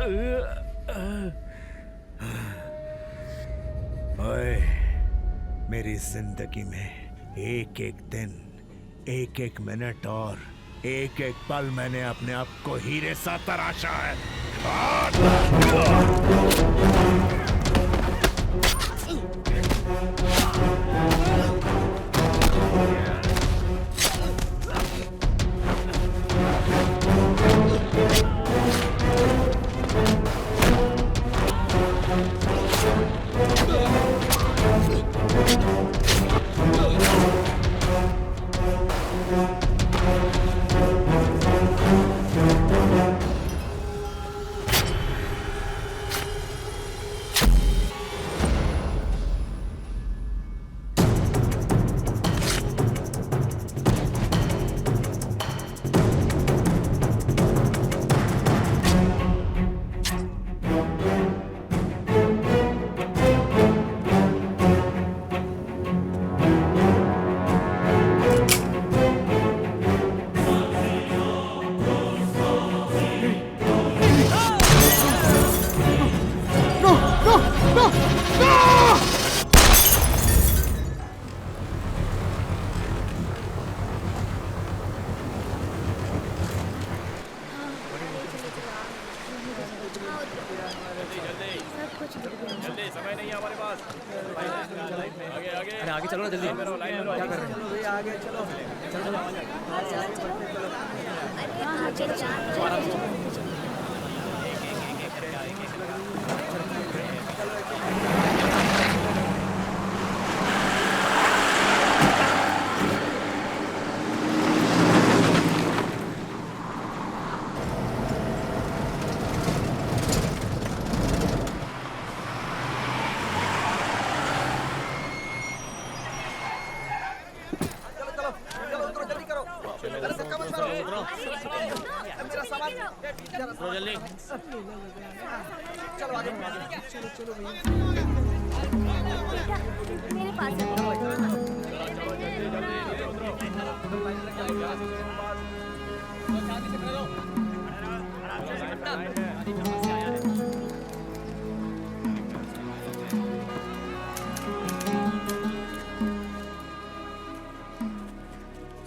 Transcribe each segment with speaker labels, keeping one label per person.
Speaker 1: ओए, मेरी जिंदगी में एक एक दिन, एक एक मिनट और एक एक पल मैंने अपने आप को हीरे सा तराशा है।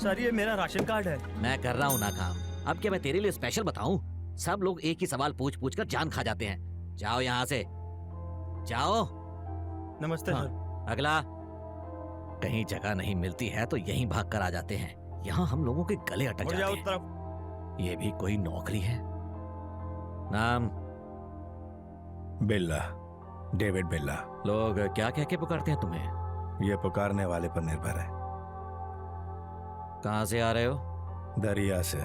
Speaker 2: सर ये मेरा राशन कार्ड है।
Speaker 3: मैं कर रहा हूँ ना काम। अब क्या मैं तेरे लिए स्पेशल बताऊं? सब लोग एक ही सवाल पूछ पूछ कर जान खा जाते हैं। जाओ यहाँ से, जाओ।
Speaker 2: नमस्ते
Speaker 3: हाँ,
Speaker 2: सर।
Speaker 3: अगला। कहीं जगह नहीं मिलती है तो यहीं भाग कर आ जाते हैं। यहाँ हम लोगों के गले अटक जाते हैं।
Speaker 2: तरफ।
Speaker 3: ये भी कोई नौकरी है? नाम?
Speaker 1: बिल्ला, डेविड बिल्ला।
Speaker 3: लोग क्या कह के पुकारते हैं तुम्हें?
Speaker 1: ये पुकारने वाले पर निर्भर है।
Speaker 3: कहाँ से आ रहे हो?
Speaker 1: दरिया से।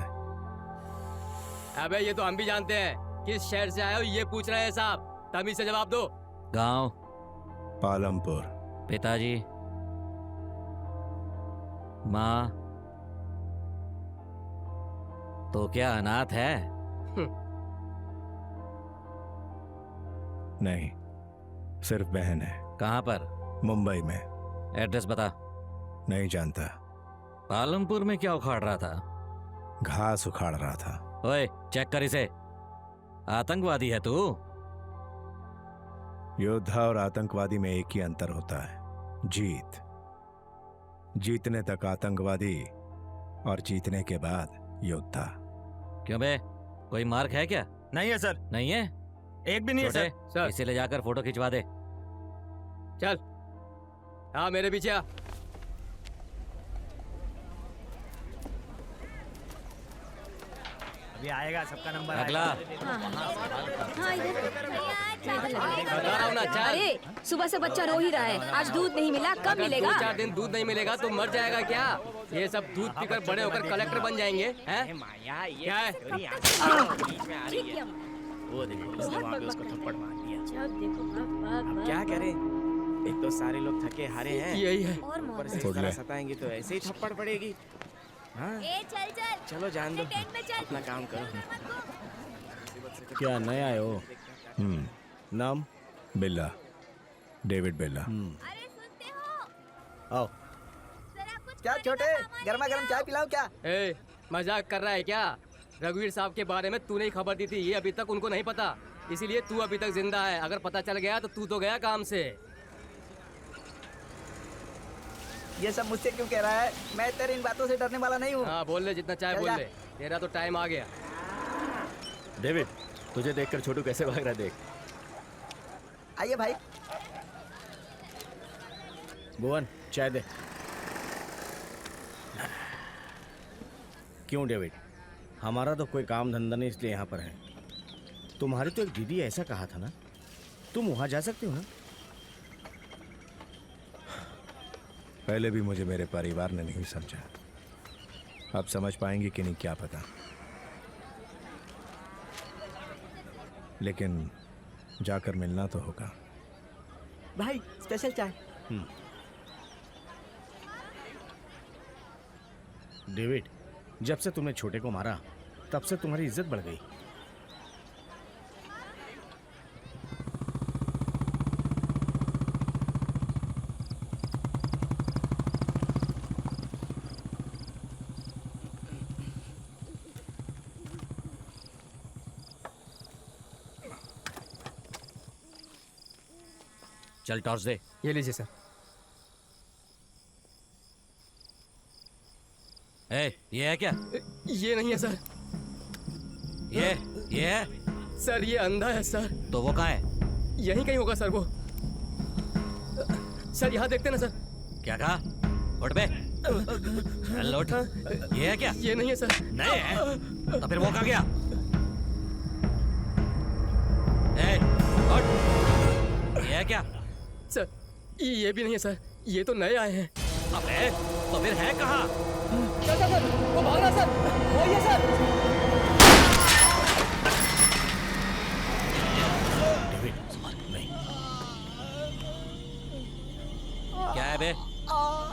Speaker 4: अबे ये तो हम भी जानते हैं किस शहर से आए हो, ये पूछ रहे हैं साहब। तमीज से जवाब दो।
Speaker 3: गांव?
Speaker 1: पालमपुर।
Speaker 3: पिताजी? माँ? तो क्या अनाथ है?
Speaker 1: नहीं, सिर्फ बहन है।
Speaker 3: कहाँ पर?
Speaker 1: मुंबई में।
Speaker 3: एड्रेस बता।
Speaker 1: नहीं जानता।
Speaker 3: पालमपुर में क्या उखाड़ रहा था?
Speaker 1: घास उखाड़ रहा था।
Speaker 3: ओए चेक कर इसे। आतंकवादी है तू?
Speaker 1: योद्धा और आतंकवादी में एक ही अंतर होता है, जीत। जीतने तक आतंकवादी और जीतने के बाद योद्धा।
Speaker 3: क्यों बे, कोई मार्क है क्या?
Speaker 2: नहीं है सर।
Speaker 3: नहीं है?
Speaker 2: एक भी नहीं है
Speaker 3: छोटे,
Speaker 4: सर।
Speaker 3: इसे ले जाकर फोटो खिंचवा दे।
Speaker 4: चल, हाँ मेरे पीछे आ।
Speaker 2: अभी आएगा सबका नंबर।
Speaker 3: अगला।
Speaker 5: हाँ इधर
Speaker 4: बता रहा हूँ ना, चल।
Speaker 5: अरे सुबह से बच्चा रो ही रहा है। आज दूध नहीं मिला, कब मिलेगा?
Speaker 4: 2-4 दिन दूध नहीं मिलेगा तो मर जाएगा क्या? ये सब दूध पीकर बड़े होकर कलेक्टर बन जाएंगे हैं? क्या है?
Speaker 5: ठीक है।
Speaker 6: वो देखो उसने वहाँ पे उसको थप्पड़ मार दिया।
Speaker 5: जब देखो
Speaker 6: अब क्या करें? एक तो सारे लोग थके हारे हैं,
Speaker 4: यही है।
Speaker 5: और
Speaker 6: ऊपर से इस
Speaker 1: छोड़
Speaker 6: तरह
Speaker 1: ले।
Speaker 6: सताएंगे तो ऐसे ही थप्पड़ पड़ेगी। हाँ
Speaker 5: चल चल।
Speaker 6: चलो जान दो, अपना काम करो।
Speaker 7: क्या नए आए हो? नाम?
Speaker 1: बिल्ला, डेविड बिल्ला।
Speaker 5: अरे सुनते हो?
Speaker 7: आओ।
Speaker 5: जरा कुछ
Speaker 8: क्या छोटे, गर्मा गर्म चाय पिलाऊं क्या?
Speaker 4: ए, मजाक कर रहा है क्या? रघुवीर साहब के बारे में तूने ही खबर दी थी, ये अभी तक उनको नहीं पता, इसीलिए तू अभी तक जिंदा है। अगर पता चल गया तो तू तो गया काम से।
Speaker 6: ये सब मुझसे क्यों कह रहा है? मैं तेरी इन बातों से डरने वाला नहीं हूँ।
Speaker 4: हाँ बोल ले, जितना चाहे
Speaker 6: चल
Speaker 4: बोल
Speaker 6: जा।
Speaker 4: ले, तेरा तो टाइम आ गया।
Speaker 7: डेविड, तुझे देखकर छोटू कैसे भाग रहा है, देख।
Speaker 6: आइए भाई।
Speaker 7: भुवन, चाय दे। क्यों डेविड? हमारा तो कोई काम धंधा नहीं, इसलिए यहाँ पर है। तुम्हारी तो एक दीदी ऐसा कहा था ना, तुम वहाँ जा सकते हो ना?
Speaker 1: पहले भी मुझे मेरे परिवार ने नहीं समझा, अब समझ पाएंगे कि नहीं क्या पता, लेकिन जाकर मिलना तो होगा।
Speaker 6: भाई स्पेशल चाय।
Speaker 7: डेविड, जब से तुमने छोटे को मारा तब से तुम्हारी इज्जत बढ़ गई।
Speaker 3: चल टॉर्च दे।
Speaker 4: ये लीजिए सर।
Speaker 3: ये है क्या?
Speaker 4: ये नहीं है सर।
Speaker 3: ये है?
Speaker 4: सर ये अंधा है सर।
Speaker 3: तो वो कहाँ है?
Speaker 4: यहीं कहीं होगा सर वो। सर यहाँ देखते ना सर।
Speaker 3: क्या कहा? उठ बे। चल उठ। ये है क्या?
Speaker 4: ये नहीं है सर।
Speaker 3: नहीं है? तो फिर वो कहाँ गया? उठ। ये है क्या?
Speaker 4: सर ये भी नहीं है सर, ये तो नए आए हैं।
Speaker 3: अबे तो फिर है कहाँ?
Speaker 4: सर वो भाग रहा सर, वो ये सर।
Speaker 7: डेविड, नहीं।
Speaker 3: क्या है बे?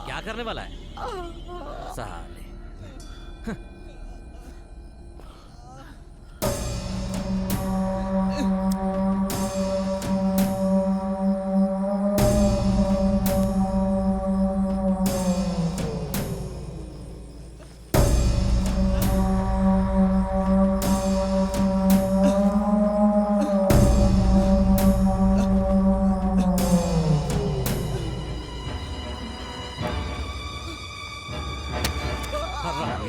Speaker 3: क्या करने वाला है? साले।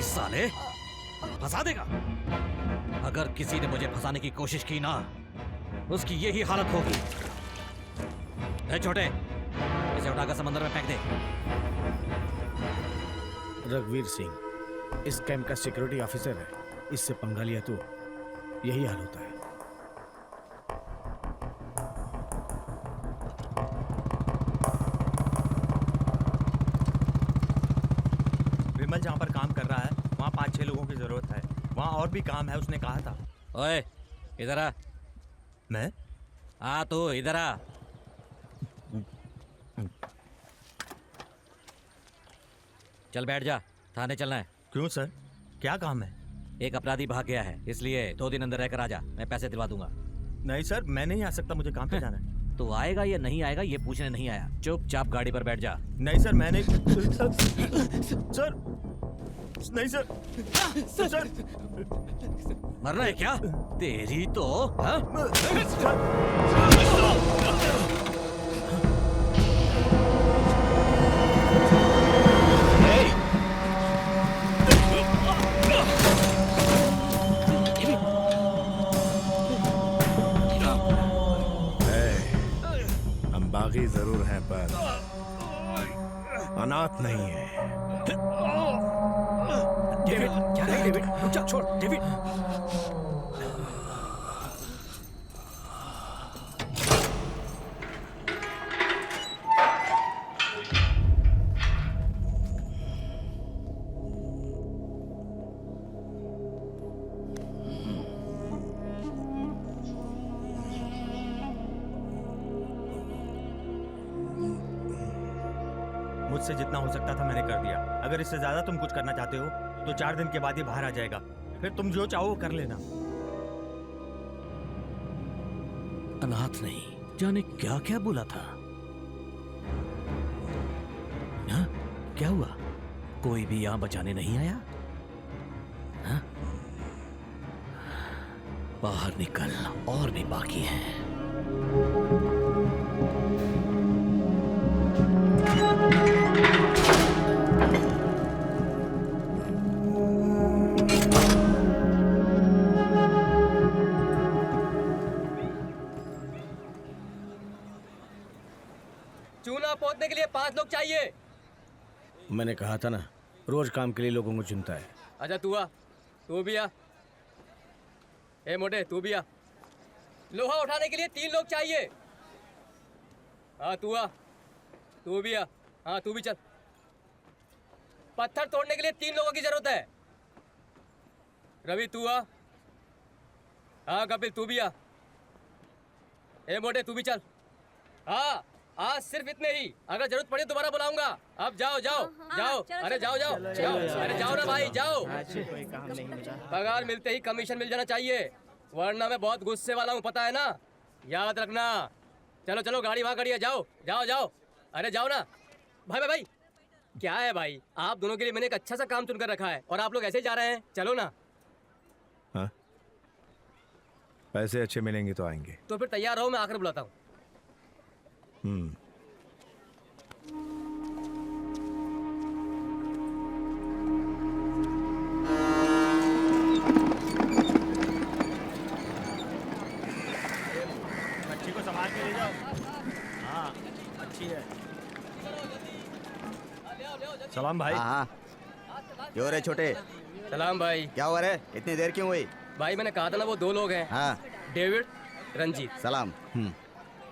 Speaker 3: साले फंसा देगा। अगर किसी ने मुझे फंसाने की कोशिश की ना, उसकी यही हालत होगी। ए छोटे, इसे उठाकर समंदर में फेंक दे।
Speaker 7: रघुवीर सिंह इस कैंप का सिक्योरिटी ऑफिसर है, इससे पंगा लिया तो यही हाल होता है।
Speaker 2: विमल जहाँ पर काम कर रहा है वहाँ 5-6 लोगों की जरूरत है, वहाँ और भी काम है, उसने कहा था।
Speaker 3: ओए इधर आ।
Speaker 2: मैं?
Speaker 3: आ तू इधर आ। चल बैठ जा, थाने चलना है।
Speaker 2: क्यों सर, क्या काम है?
Speaker 3: एक अपराधी भाग गया है, इसलिए 2 दिन अंदर रहकर आ जा, मैं पैसे दिलवा दूंगा।
Speaker 2: नहीं सर, मैं नहीं आ सकता, मुझे काम पे जाना है।
Speaker 3: तो आएगा या नहीं आएगा ये पूछने नहीं आया, चुपचाप गाड़ी पर बैठ जा।
Speaker 2: नहीं सर, मैं नहीं। सर नहीं सर। सर
Speaker 3: मरना है क्या? तेरी तो हाँ?
Speaker 1: हम बागी जरूर हैं पर अनाथ नहीं है।
Speaker 7: डेविड, क्या है डेविड? रुक जा, छोड़ डेविड।
Speaker 2: मुझसे जितना हो सकता था मैंने कर दिया। अगर इससे ज्यादा तुम कुछ करना चाहते हो तो 4 दिन के बाद ये बाहर आ जाएगा, फिर तुम जो चाहो वो कर लेना।
Speaker 3: अनाथ नहीं, जाने क्या क्या बोला था। हाँ? क्या हुआ? कोई भी यहाँ बचाने नहीं आया? हाँ? बाहर निकल, और भी बाकी है।
Speaker 4: चूना पोतने के लिए 5 लोग चाहिए।
Speaker 7: मैंने कहा था ना, रोज काम के लिए लोगों को चुनता है।
Speaker 4: अच्छा तू आ, तू भी आ। ए मोटे तू भी आ। लोहा उठाने के लिए 3 लोग चाहिए। हाँ तू आ, तू भी आ। हाँ तू भी चल। पत्थर तोड़ने के लिए 3 लोगों की जरूरत है। रवि तू आ। हाँ कपिल तू भी आ। ए मोटे तू भी चल। हाँ आज सिर्फ इतने ही, अगर जरूरत पड़े दोबारा बुलाऊंगा। अब जाओ जाओ जाओ। अरे जाओ जाओ जाओ। अरे जाओ ना भाई जाओ। पगार मिलते ही कमीशन मिल जाना चाहिए, वरना मैं बहुत गुस्से वाला हूँ, पता है ना, याद रखना। चलो चलो गाड़ी वहाँ खड़ी है, जाओ जाओ जाओ। अरे जाओ ना भाई भाई भाई। क्या है भाई, आप दोनों के लिए मैंने एक अच्छा सा काम चुनकर रखा है और आप लोग ऐसे ही जा रहे हैं। चलो ना।
Speaker 1: हाँ पैसे अच्छे मिलेंगे तो आएंगे।
Speaker 4: तो फिर तैयार रहो, मैं आकर बुलाता हूँ।
Speaker 2: अच्छी को संभाल के ले जाओ। हाँ अच्छी है। सलाम भाई।
Speaker 8: हाँ क्यों रे छोटे,
Speaker 4: सलाम भाई।
Speaker 8: क्या हुआ रे, इतनी देर क्यों हुई?
Speaker 4: भाई मैंने कहा था ना वो 2 लोग हैं।
Speaker 8: हाँ
Speaker 4: डेविड, रंजीत।
Speaker 8: सलाम।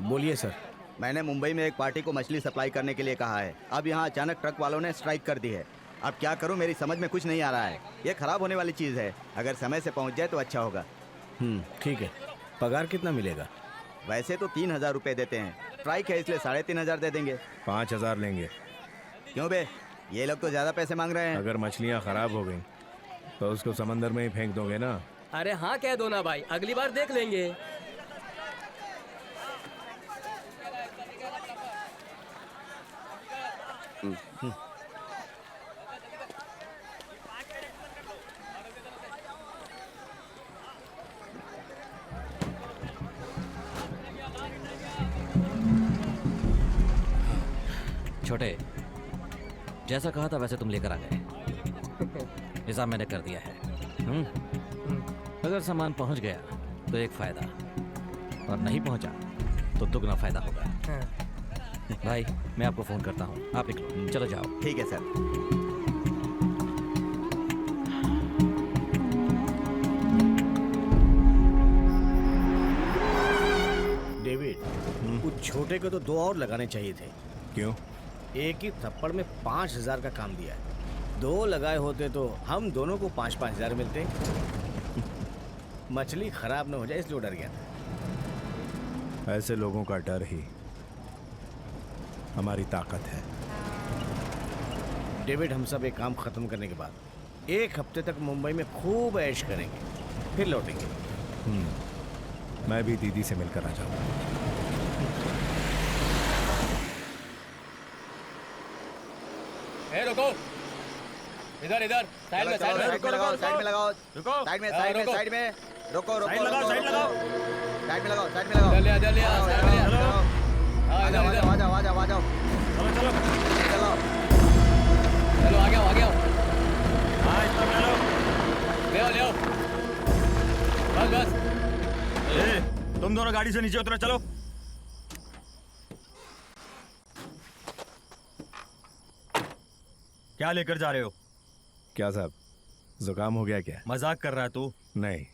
Speaker 7: बोलिए सर।
Speaker 8: मैंने मुंबई में एक पार्टी को मछली सप्लाई करने के लिए कहा है। अब यहाँ अचानक ट्रक वालों ने स्ट्राइक कर दी है। अब क्या करूँ, मेरी समझ में कुछ नहीं आ रहा है। ये खराब होने वाली चीज़ है, अगर समय से पहुँच जाए तो अच्छा होगा।
Speaker 7: ठीक है। पगार कितना मिलेगा?
Speaker 8: वैसे तो 3,000 रुपये देते हैं, स्ट्राइक है इसलिए 3,500 दे देंगे।
Speaker 1: 5,000 लेंगे।
Speaker 8: क्यों बे, ये लोग तो ज़्यादा पैसे मांग रहे हैं।
Speaker 1: अगर मछलियाँ खराब हो गई तो उसको समंदर में ही फेंक दोगे ना?
Speaker 4: अरे हाँ कह दो ना भाई, अगली बार देख लेंगे।
Speaker 3: छोटे, जैसा कहा था वैसे तुम लेकर आ गए। हिसाब मैंने कर दिया है। अगर सामान पहुंच गया तो एक फायदा, और नहीं पहुंचा तो दुगना फायदा होगा। भाई मैं आपको फोन करता हूँ, आप निकलो। चलो जाओ।
Speaker 8: ठीक है सर।
Speaker 7: डेविड, उस छोटे को तो 2 और लगाने चाहिए थे।
Speaker 1: क्यों?
Speaker 7: एक ही थप्पड़ में 5,000 का काम दिया है। 2 लगाए होते तो हम दोनों को 5-5 हज़ार मिलते। मछली खराब न हो जाए इसलिए डर गया था।
Speaker 1: ऐसे लोगों का डर ही हमारी ताकत है।
Speaker 7: डेविड, हम सब एक काम खत्म करने के बाद 1 हफ्ते तक मुंबई में खूब ऐश करेंगे, फिर लौटेंगे।
Speaker 1: मैं भी दीदी से मिलकर आ जाऊंगा।
Speaker 4: रुको, इधर इधर साइड में
Speaker 8: साइड में लगाओ, साइड में लगाओ,
Speaker 2: रुको।
Speaker 8: साइड में
Speaker 4: हाँ,
Speaker 8: साइड में
Speaker 4: रुको।
Speaker 8: साइड में रुको रुको
Speaker 2: साइड लगाओ, साइड लगाओ।
Speaker 8: साइड में लगाओ, साइड में लगाओ।
Speaker 4: इधर ले, इधर ले,
Speaker 8: आओ,
Speaker 4: साइड में ले।
Speaker 8: आओ, आओ।
Speaker 4: हाँ
Speaker 8: आ
Speaker 4: इधर
Speaker 8: जाओ,
Speaker 4: इधर।
Speaker 8: आ जाओ, आ जाओ, आ जाओ।
Speaker 2: चलो चलो
Speaker 8: चलो
Speaker 4: चलो आ गया, आ गया।
Speaker 2: हाँ इतना ले लो।
Speaker 4: ले आओ, ले आओ। बस बस।
Speaker 2: ए, तुम दोनों गाड़ी से नीचे उतरो, चलो। क्या लेकर जा रहे हो?
Speaker 1: क्या साहब, जुकाम हो गया क्या?
Speaker 2: मजाक कर रहा है तू?
Speaker 1: नहीं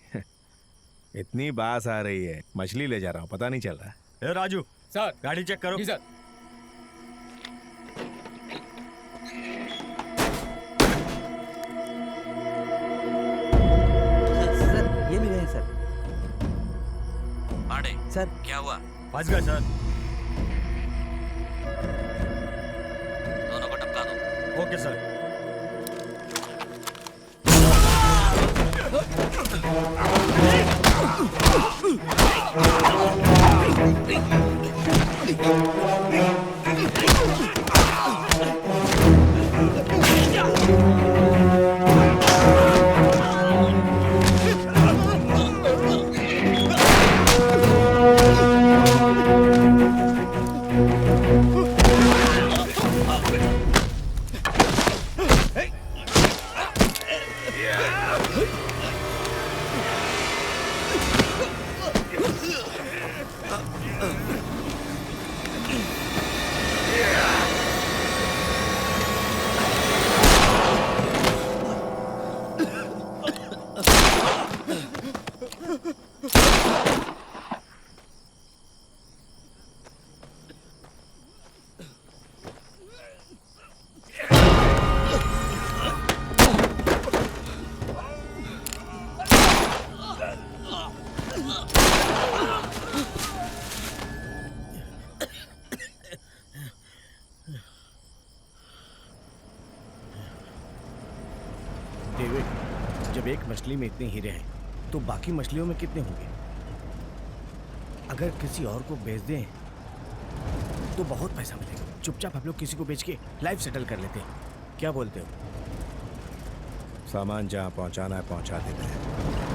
Speaker 1: इतनी बास आ रही है, मछली ले जा रहा हूँ, पता नहीं चल रहा।
Speaker 2: ए राजू,
Speaker 4: सर।
Speaker 2: गाड़ी चेक करो।
Speaker 4: जी सर।
Speaker 6: सर ये मिले हैं सर।
Speaker 3: पांडे,
Speaker 6: सर
Speaker 3: क्या हुआ?
Speaker 2: फंस गए सर।
Speaker 3: दोनों को टपका दो।
Speaker 2: Okay sir.
Speaker 7: मछली में इतने हीरे हैं तो बाकी मछलियों में कितने होंगे? अगर किसी और को बेच दें तो बहुत पैसा मिलेगा। चुपचाप हम लोग किसी को बेच के लाइफ सेटल कर लेते हैं, क्या बोलते हो?
Speaker 1: सामान जहाँ पहुँचाना है पहुँचा देते हैं।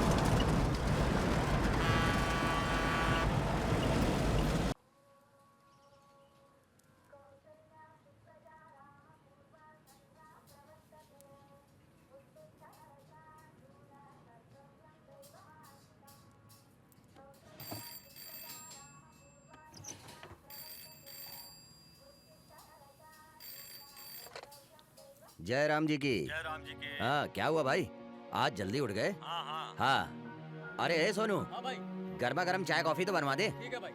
Speaker 8: जय राम जी की।
Speaker 2: जय राम जी की।
Speaker 8: हाँ, क्या हुआ भाई, आज जल्दी उठ गए?
Speaker 2: हाँ हाँ
Speaker 8: हाँ। अरे ए सोनू,
Speaker 4: हाँ भाई
Speaker 8: गर्मा गर्म चाय कॉफी तो बनवा दे।
Speaker 4: ठीक है भाई।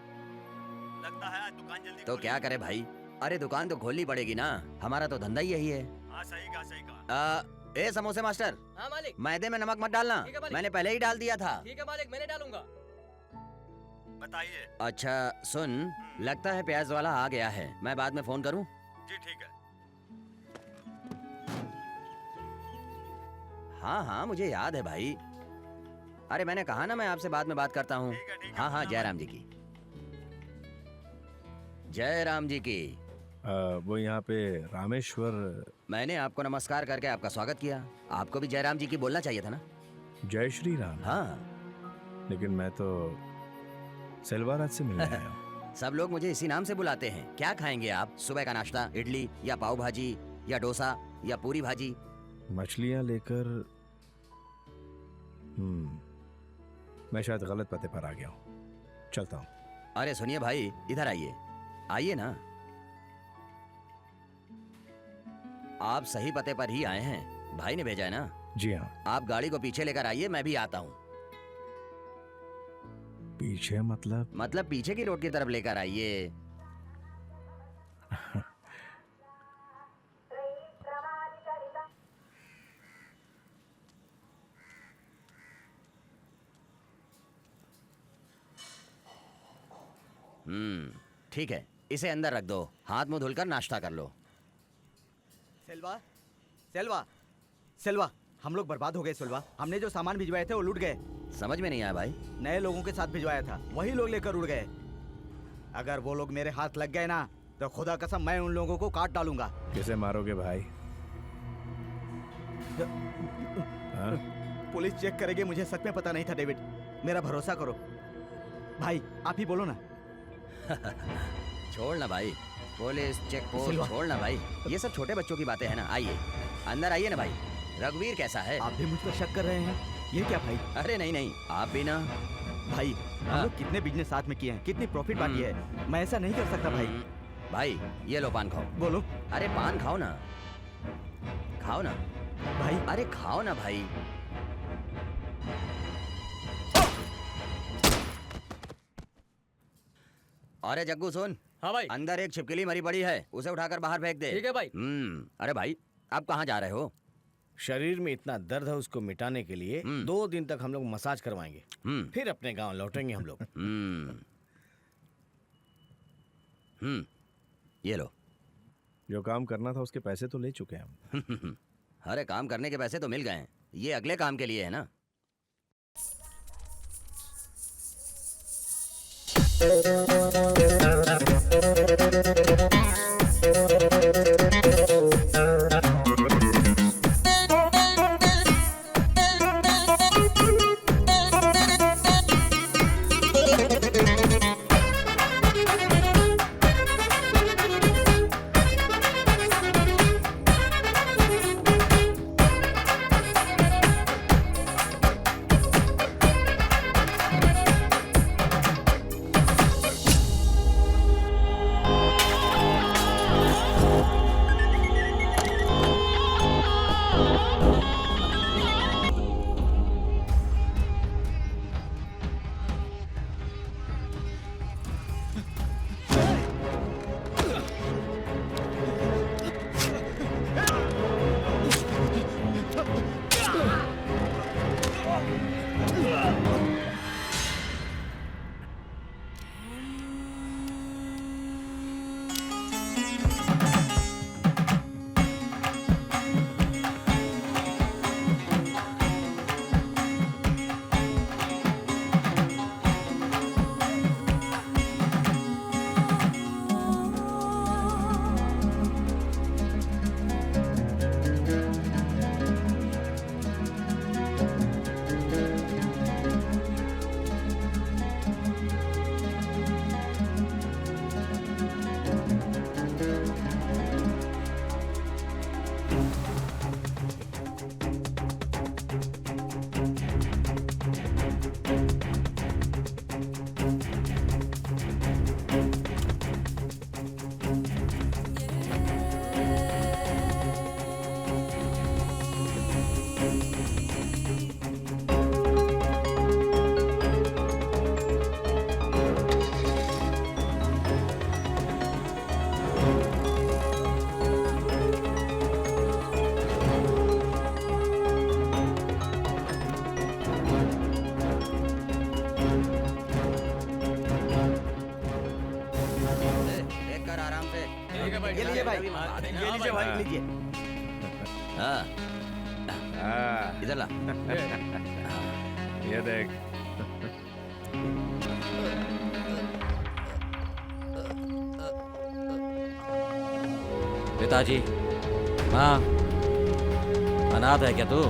Speaker 2: लगता है आज दुकान जल्दी
Speaker 8: तो क्या करे भाई, अरे दुकान तो खोलनी पड़ेगी ना, हमारा तो धंधा ही यही है।
Speaker 2: हाँ सही कहा।
Speaker 8: ए समोसे मास्टर,
Speaker 4: हाँ मालिक।
Speaker 8: मैदे में नमक मत डालना,
Speaker 4: ठीक है मालिक।
Speaker 8: मैंने पहले ही डाल दिया था।
Speaker 4: ठीक है मालिक, मैंने डालूंगा।
Speaker 2: बताइए।
Speaker 8: अच्छा सुन, लगता है प्याज वाला आ गया है, मैं बाद में फोन करूं?
Speaker 2: जी ठीक है।
Speaker 8: हाँ हाँ मुझे याद है भाई, अरे मैंने कहा ना मैं आपसे बाद में बात करता हूँ।
Speaker 2: ठीक है,
Speaker 8: हाँ हाँ जय राम जी की। जय राम जी की।
Speaker 1: वो यहाँ पे रामेश्वर।
Speaker 8: मैंने आपको नमस्कार करके आपका स्वागत किया, आपको भी जय राम जी की बोलना चाहिए था ना।
Speaker 1: जय श्री राम।
Speaker 8: हाँ
Speaker 1: लेकिन मैं तो सेल्वाराज से मिलने आया हूँ।
Speaker 8: सब लोग मुझे इसी नाम से बुलाते हैं। क्या खाएंगे आप? सुबह का नाश्ता इडली या पाव भाजी या डोसा या पूरी भाजी?
Speaker 1: मछलियाँ लेकर मैं शायद गलत पते पर आ गया हूँ, चलता हूँ।
Speaker 8: अरे सुनिए भाई, इधर आइए, आइए ना। आप सही पते पर ही आए हैं, भाई ने भेजा है ना।
Speaker 1: जी हाँ।
Speaker 8: आप गाड़ी को पीछे लेकर आइए, मैं भी आता हूँ।
Speaker 1: पीछे मतलब
Speaker 8: पीछे की रोड की तरफ लेकर आइए। ठीक है, इसे अंदर रख दो, हाथ मुंह धुलकर नाश्ता कर लो।
Speaker 6: सेल्वा, सेल्वा, सेल्वा, हम लोग बर्बाद हो गए सेल्वा। हमने जो सामान भिजवाए थे वो लूट गए।
Speaker 8: समझ में नहीं आया भाई।
Speaker 6: नए लोगों के साथ भिजवाया था, वही लोग लेकर उड़ गए। अगर वो लोग मेरे हाथ लग गए ना तो खुदा कसम मैं उन लोगों को काट डालूंगा।
Speaker 1: किसे मारोगे भाई? हाँ?
Speaker 6: पुलिस चेक करेगी, मुझे सच में पता नहीं था डेविड, मेरा भरोसा करो भाई, आप ही बोलो ना।
Speaker 8: छोड़ ना भाई, पुलिस चेक पोस्ट
Speaker 6: सिल्वा।
Speaker 8: छोड़ ना भाई, ये सब छोटे बच्चों की बातें हैं ना। आइए अंदर आइए ना भाई। रघुवीर कैसा है?
Speaker 6: आप भी मुझ पर शक कर रहे हैं? ये क्या भाई?
Speaker 8: अरे नहीं नहीं, आप भी ना।
Speaker 6: भाई हम लोग कितने बिजनेस साथ में किए हैं, कितनी प्रॉफिट बांटी है, मैं ऐसा नहीं कर सकता भाई।
Speaker 8: भाई ये लो पान खाओ।
Speaker 6: बोलो
Speaker 8: अरे पान खाओ ना, खाओ ना
Speaker 6: भाई।
Speaker 8: अरे खाओ ना भाई। अरे जग्गू सुन,
Speaker 4: हाँ भाई।
Speaker 8: अंदर एक छिपकली मरी पड़ी है, उसे उठाकर बाहर फेंक दे।
Speaker 4: ठीक है भाई।
Speaker 8: अरे भाई आप कहाँ जा रहे हो?
Speaker 7: शरीर में इतना दर्द है, उसको मिटाने के लिए 2 दिन तक हम लोग मसाज करवाएंगे, फिर अपने गांव लौटेंगे हम लोग।
Speaker 8: ये लो।
Speaker 1: जो काम करना था उसके पैसे तो ले चुके हैं हम।
Speaker 8: अरे काम करने के पैसे तो मिल गए हैं, ये अगले काम के लिए है ना।
Speaker 6: ये लीजिए भाई,
Speaker 2: ये लीजिए भाई।
Speaker 6: लीजिए।
Speaker 3: हाँ,
Speaker 1: हाँ,
Speaker 3: इधर ला।
Speaker 1: ये देख।
Speaker 3: पिताजी, माँ, अनाथ है क्या तू?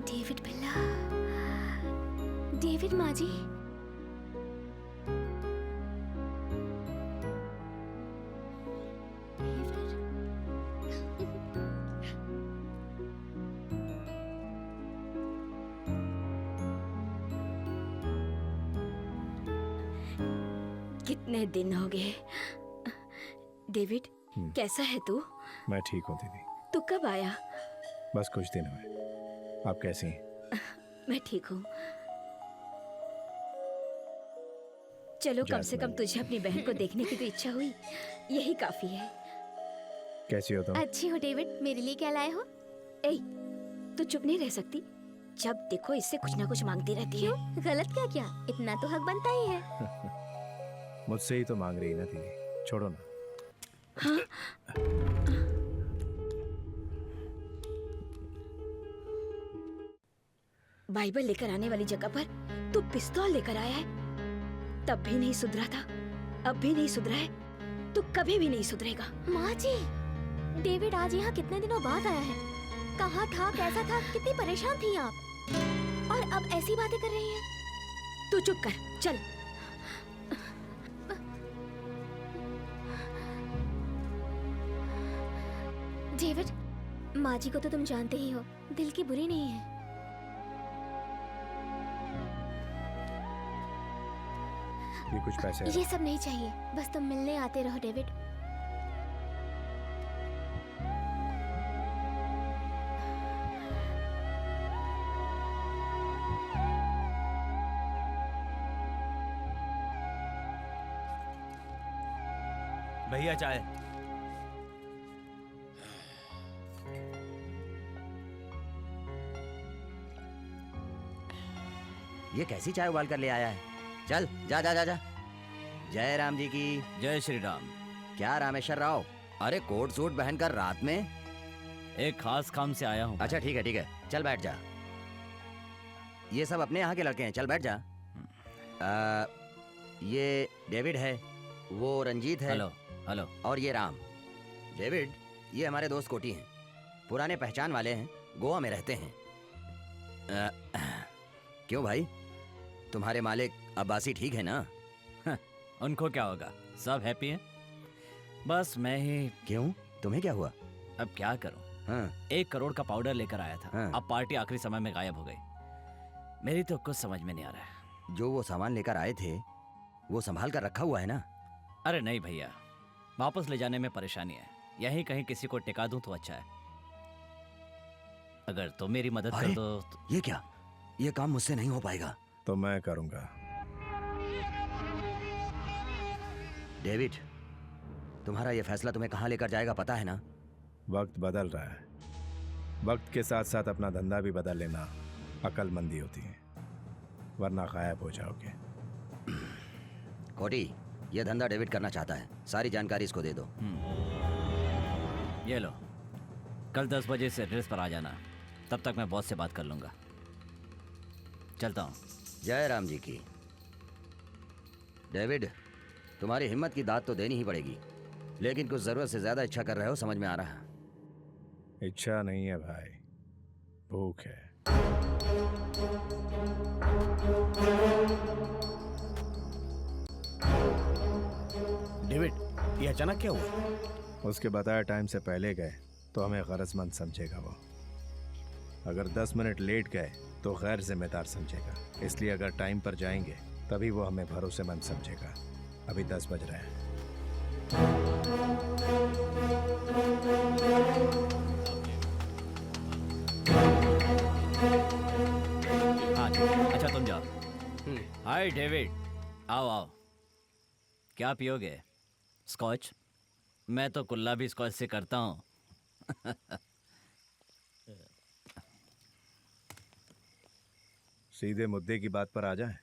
Speaker 9: डेविड बिल्ला, डेविड माँ जी।
Speaker 5: कितने दिन हो गए। डेविड, कैसा है तू?
Speaker 1: मैं ठीक हूँ दीदी,
Speaker 5: तू कब आया?
Speaker 1: बस कुछ दिन हुए। आप कैसी हैं?
Speaker 5: मैं ठीक हूँ। चलो, कम से कम तुझे अपनी बहन को देखने की तो इच्छा हुई, यही काफी है।
Speaker 1: कैसी हो तुम?
Speaker 9: अच्छी हो डेविड, मेरे लिए क्या लाए हो?
Speaker 5: ए, तू चुप नहीं रह सकती? जब देखो इससे कुछ ना कुछ मांगती रहती है।
Speaker 9: क्यों? गलत क्या किया? इतना तो हक बनता ही है।
Speaker 1: मुझसे ही तो मांग रही है ना दीदी, छोड़ो ना।
Speaker 5: बाइबल लेकर आने वाली जगह पर तू पिस्तौल लेकर आया है। तब भी नहीं सुधरा था, अब भी नहीं सुधरा है, तू कभी भी नहीं सुधरेगा।
Speaker 9: माँ जी, डेविड आज यहाँ कितने दिनों बाद आया है। कहाँ था, कैसा था, कितनी परेशान थी आप, और अब ऐसी बातें कर रही हैं।
Speaker 5: तू चुप कर, चल।
Speaker 9: डेविड, माँ जी को तो तुम जानते ही हो, दिल की बुरी नहीं है।
Speaker 1: ये कुछ पैसे
Speaker 9: ये सब नहीं चाहिए, बस तुम मिलने आते रहो डेविड।
Speaker 2: भैया चाय।
Speaker 8: ये कैसी चाय उबाल कर ले आया है? चल जा जा जा जा। जय राम जी की।
Speaker 3: जय श्री राम।
Speaker 8: क्या रामेश्वर राव, अरे कोट सूट पहनकर रात में?
Speaker 3: एक खास काम से आया हूँ।
Speaker 8: अच्छा ठीक है, चल बैठ जा। ये सब अपने यहाँ के लड़के हैं, चल बैठ जा। ये डेविड है, वो रंजीत है।
Speaker 3: Hello hello.
Speaker 8: और ये राम। डेविड, ये हमारे दोस्त कोटी हैं, पुराने पहचान वाले हैं, गोवा में रहते हैं। क्यों भाई, तुम्हारे मालिक अब्बासी ठीक है ना?
Speaker 3: उनको क्या होगा, सब हैप्पी हैं। बस मैं ही।
Speaker 8: क्यों, तुम्हें क्या हुआ?
Speaker 3: अब क्या करूं?
Speaker 8: हाँ।
Speaker 3: 1 करोड़ का पाउडर लेकर आया था।
Speaker 8: हाँ।
Speaker 3: अब पार्टी आखिरी समय में गायब हो गई। मेरी तो कुछ समझ में नहीं आ रहा है।
Speaker 8: जो वो सामान लेकर आए थे वो संभाल कर रखा हुआ है ना?
Speaker 3: अरे नहीं भैया, वापस ले जाने में परेशानी है। यहीं कहीं किसी को टिका दूं तो अच्छा है। अगर तुम मेरी मदद कर दो तो...
Speaker 8: ये क्या, ये काम मुझसे नहीं हो पाएगा।
Speaker 1: तो मैं करूंगा।
Speaker 8: डेविड, तुम्हारा ये फैसला तुम्हें कहाँ लेकर जाएगा पता है ना?
Speaker 1: वक्त बदल रहा है, वक्त के साथ साथ अपना धंधा भी बदल लेना अक्लमंदी होती है, वरना गायब हो जाओगे।
Speaker 8: कोटी, ये धंधा डेविड करना चाहता है, सारी जानकारी इसको दे दो।
Speaker 3: ये लो, कल 10 बजे से एड्रेस पर आ जाना। तब तक मैं बॉस से बात कर लूंगा। चलता हूँ।
Speaker 8: जय राम जी की। डेविड, तुम्हारी हिम्मत की दाद तो देनी ही पड़ेगी, लेकिन कुछ जरूरत से ज्यादा इच्छा कर रहे हो, समझ में आ रहा है।
Speaker 1: इच्छा नहीं है भाई, भूख है।
Speaker 7: ये अचानक क्या हुआ?
Speaker 1: उसके बताए टाइम से पहले गए तो हमें गरजमंद समझेगा वो। अगर 10 मिनट लेट गए तो गैर जिम्मेदार समझेगा। इसलिए अगर टाइम पर जाएंगे तभी वो हमें भरोसेमंद समझेगा। अभी 10 बज रहे हैं।
Speaker 3: हाँ अच्छा तुम जाओ। हाय डेविड, आओ आओ। क्या पियोगे? स्कॉच? मैं तो कुल्ला भी स्कॉच से करता हूँ।
Speaker 1: सीधे मुद्दे की बात पर आ जाए।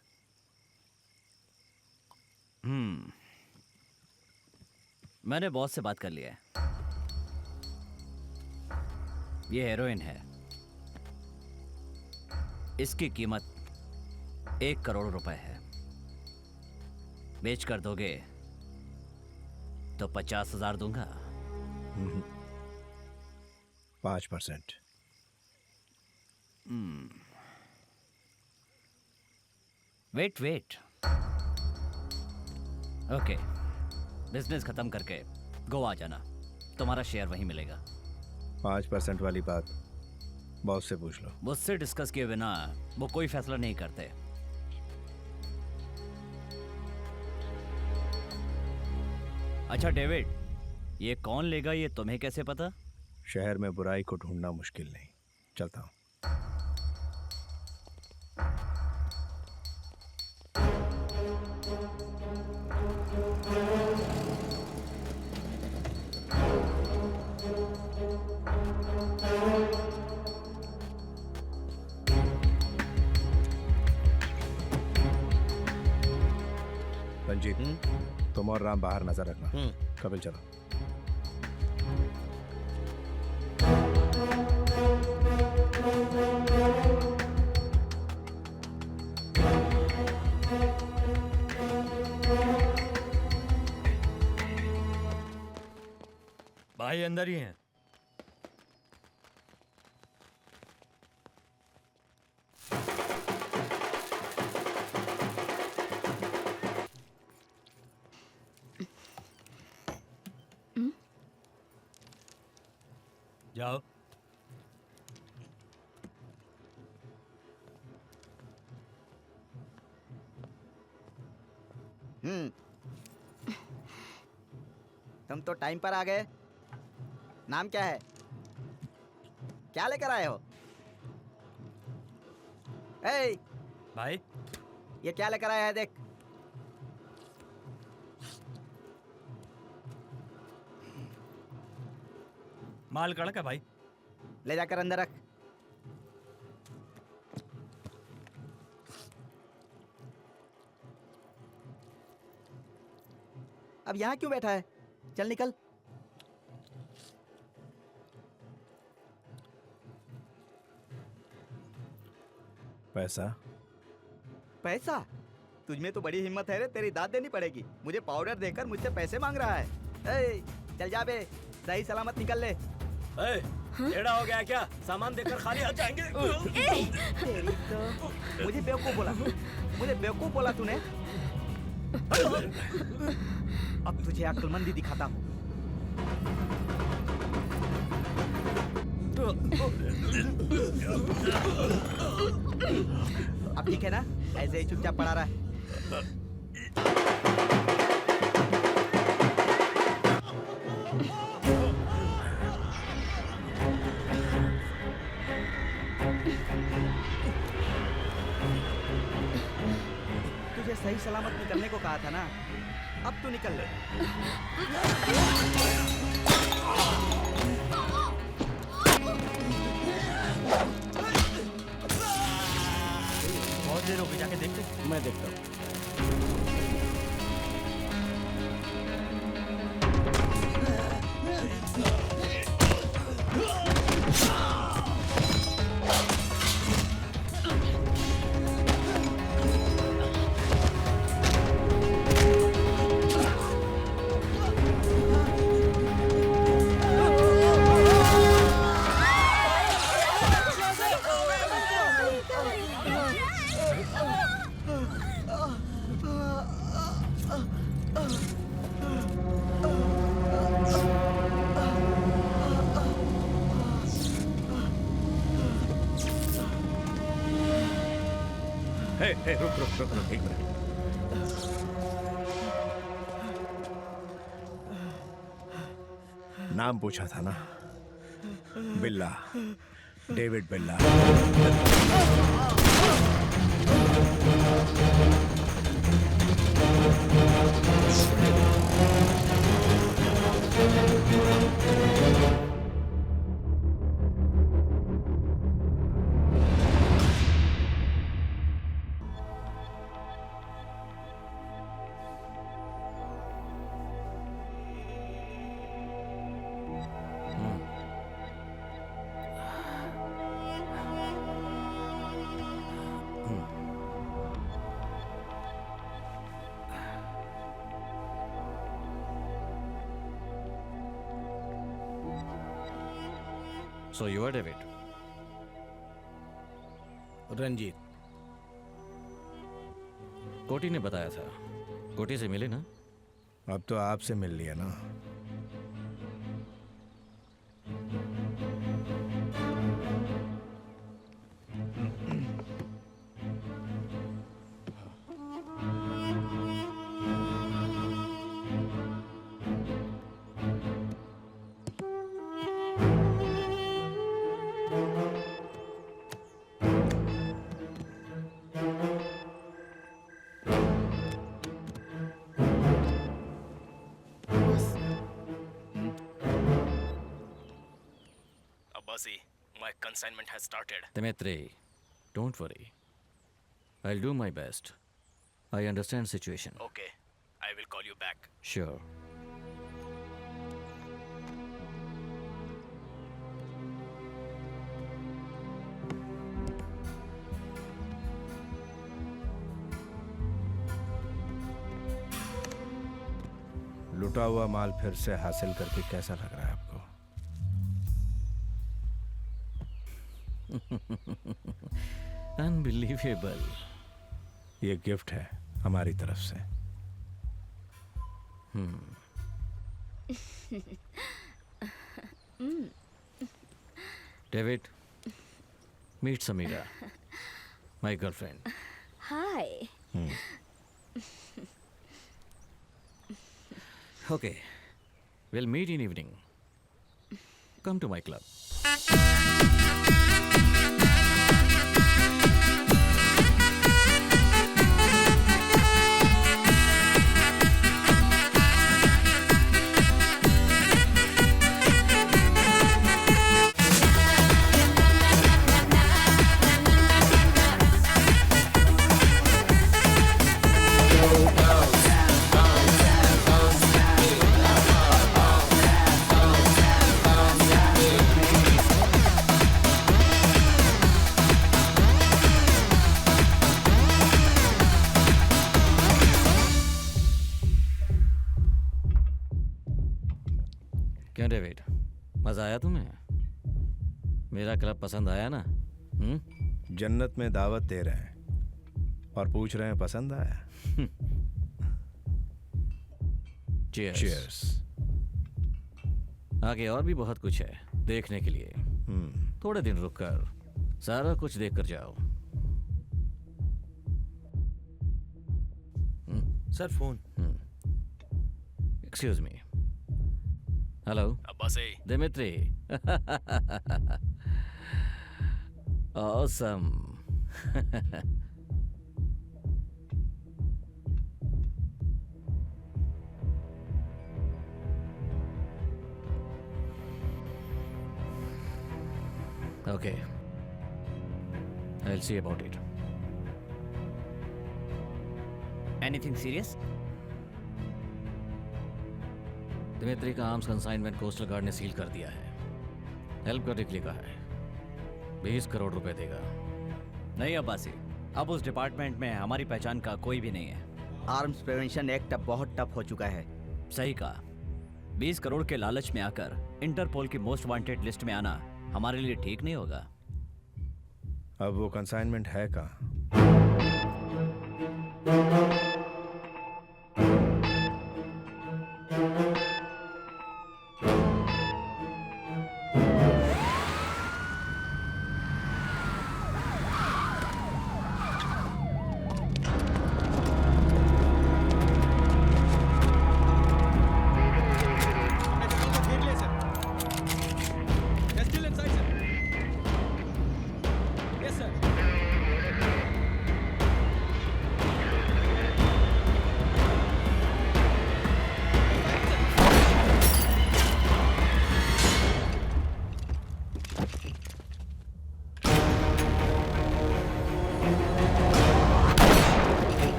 Speaker 3: मैंने बॉस से बात कर लिया है। ये हेरोइन है। इसकी कीमत 1 करोड़ रुपए है। बेच कर दोगे तो 50,000 दूंगा।
Speaker 1: 5%।
Speaker 3: वेट। ओके, बिजनेस खत्म करके गोवा जाना। तुम्हारा शेयर वहीं मिलेगा।
Speaker 1: 5% वाली बात बॉस से पूछ लो।
Speaker 3: मुझसे डिस्कस किए बिना वो कोई फैसला नहीं करते। अच्छा डेविड, ये कौन लेगा ये तुम्हें कैसे पता?
Speaker 1: शहर में बुराई को ढूंढना मुश्किल नहीं। चलता हूँ। रंजीत, तुम और राम बाहर नजर रखना। कपिल चलो।
Speaker 2: भाई अंदर ही हैं। जाओ।
Speaker 8: तुम तो टाइम पर आ गए। नाम क्या है? क्या लेकर आए हो? ए,
Speaker 2: भाई
Speaker 8: ये क्या लेकर आया है देख।
Speaker 2: माल कड़क है भाई।
Speaker 8: ले जाकर अंदर रख। अब यहाँ क्यों बैठा है? चल निकल।
Speaker 1: पैसा?
Speaker 8: पैसा? तुझमें तो बड़ी हिम्मत है रे, तेरी दाद देनी पड़ेगी। मुझे पाउडर देकर मुझसे पैसे मांग रहा है। ए, चल जा बे, सही सलामत निकल ले।
Speaker 4: टेढ़ा हो गया क्या? सामान देकर खाली हाथ जाएंगे?
Speaker 8: तेरी तो मुझे बेवकूफ बोला तूने। अब तुझे अक्लमंदी दिखाता हूँ। अब ठीक है ना? ऐसे ही चुपचाप पड़ा रहा। तुझे सही सलामत निकलने को कहा था ना, अब तू निकल ले।
Speaker 2: बहुत देर हो गई, जाके देखते।
Speaker 7: मैं देखता हूँ।
Speaker 1: रुक रुक रुक रुक, एक मिनट। नाम पूछा था ना, बिल्ला, डेविड बिल्ला।
Speaker 3: So you are David.
Speaker 7: Ranjit.
Speaker 3: कोटी ने बताया था। कोटी से मिले ना?
Speaker 1: अब तो आपसे मिल लिया ना।
Speaker 10: Abbasi, my consignment has started.
Speaker 3: Dimitri, don't worry. I'll do my best. I understand situation.
Speaker 10: Okay, I will call you back.
Speaker 3: Sure.
Speaker 1: लुटा हुआ माल फिर से हासिल करके कैसा लग रहा है आपको?
Speaker 3: Unbelievable.
Speaker 1: ये गिफ्ट है हमारी तरफ से।
Speaker 3: David, meet Samira, my girlfriend.
Speaker 5: Hi.
Speaker 3: Okay, we'll meet in evening. Come to my club. क्यों डेविड, मजा आया तुम्हें? मेरा क्लब पसंद आया ना?
Speaker 1: जन्नत में दावत दे रहे हैं और पूछ रहे हैं पसंद आया?
Speaker 3: Cheers.
Speaker 1: Cheers.
Speaker 3: आगे और भी बहुत कुछ है देखने के लिए। थोड़े दिन रुककर सारा कुछ देख कर जाओ।
Speaker 2: Sir phone.
Speaker 3: Excuse me. Hello
Speaker 10: Abbasi,
Speaker 3: Dmitri. Awesome. Okay. I'll see about it.
Speaker 4: Anything serious?
Speaker 3: Dmitri का आर्म्स कंसाइनमेंट कोस्टल गार्ड ने सील कर दिया है। हेल्प करने के लिए कहा है। 20 करोड़ रुपए देगा।
Speaker 4: नहीं अब्बासी, अब उस डिपार्टमेंट में हमारी पहचान का कोई भी नहीं है।
Speaker 8: आर्म्स प्रिवेंशन एक्ट अब बहुत टफ हो चुका है।
Speaker 4: सही कहा। 20 करोड़ के लालच में आकर इंटरपोल की मोस्ट वांटेड लिस्ट में आना हमारे लिए ठीक नहीं होगा।
Speaker 1: अब वो कंसाइनमेंट है कहाँ?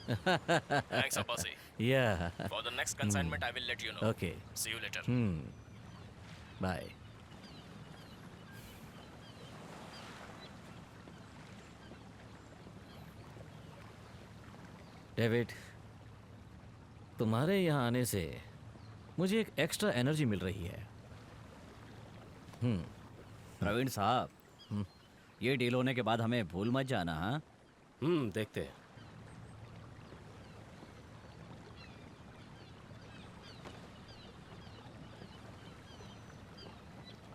Speaker 10: Thanks, Abbasi.
Speaker 3: Yeah.
Speaker 10: For the next consignment, I will let you know.
Speaker 3: Okay.
Speaker 10: See you later.
Speaker 3: Bye. David, तुम्हारे यहाँ आने से मुझे एक एक्स्ट्रा एनर्जी मिल रही है।
Speaker 11: प्रवीण साहब, ये डील होने के बाद हमें भूल मत जाना। हाँ,
Speaker 4: देखते हैं।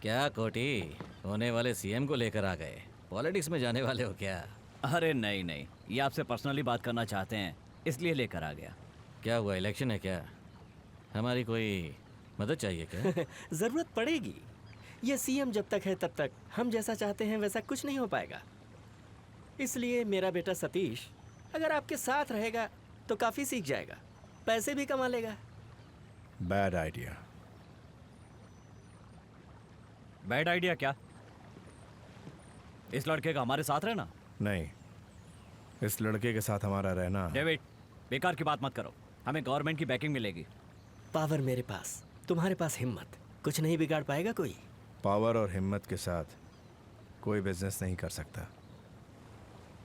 Speaker 3: क्या कोटी, होने वाले सीएम को लेकर आ गए? पॉलिटिक्स में जाने वाले हो क्या?
Speaker 11: अरे नहीं नहीं, ये आपसे पर्सनली बात करना चाहते हैं, इसलिए लेकर आ गया।
Speaker 3: क्या हुआ, इलेक्शन है क्या? हमारी कोई मदद चाहिए क्या?
Speaker 12: जरूरत पड़ेगी। ये सीएम जब तक है तब तक हम जैसा चाहते हैं वैसा कुछ नहीं हो पाएगा। इसलिए मेरा बेटा सतीश अगर आपके साथ रहेगा तो काफी सीख जाएगा, पैसे भी कमा लेगा।
Speaker 1: Bad idea.
Speaker 11: बैड आइडिया क्या? इस लड़के का हमारे साथ रहना?
Speaker 1: नहीं, इस लड़के के साथ हमारा रहना।
Speaker 11: डेविड, बेकार की बात मत करो, हमें गवर्नमेंट की बैकिंग मिलेगी।
Speaker 12: पावर मेरे पास, तुम्हारे पास हिम्मत, कुछ नहीं बिगाड़ पाएगा कोई।
Speaker 1: पावर और हिम्मत के साथ कोई बिजनेस नहीं कर सकता,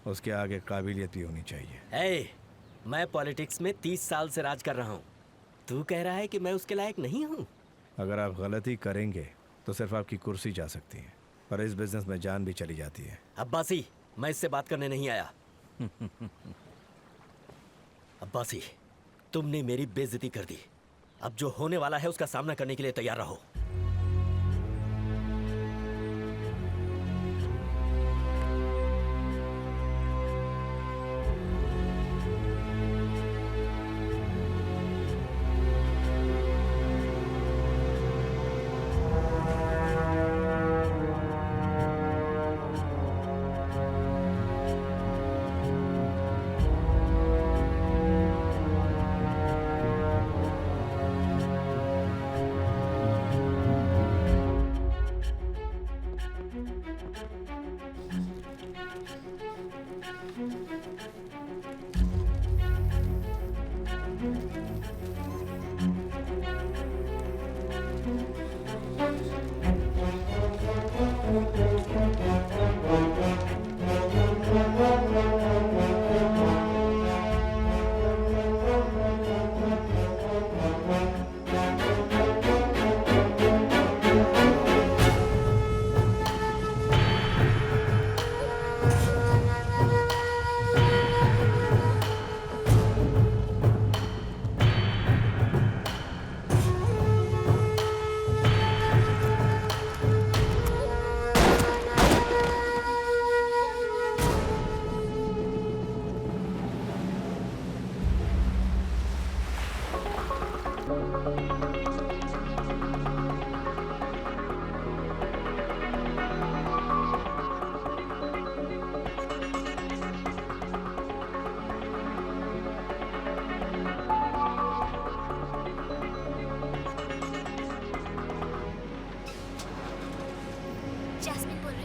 Speaker 1: उसके आगे काबिलियत भी होनी चाहिए।
Speaker 12: मैं पॉलिटिक्स में 30 साल से राज कर रहा हूँ, तू कह रहा है कि मैं उसके लायक नहीं हूँ?
Speaker 1: अगर आप गलती करेंगे तो सिर्फ आपकी कुर्सी जा सकती है, पर इस बिजनेस में जान भी चली जाती है।
Speaker 12: अब्बासी, मैं इससे बात करने नहीं आया। अब्बासी, तुमने मेरी बेइज्जती कर दी, अब जो होने वाला है उसका सामना करने के लिए तैयार रहो।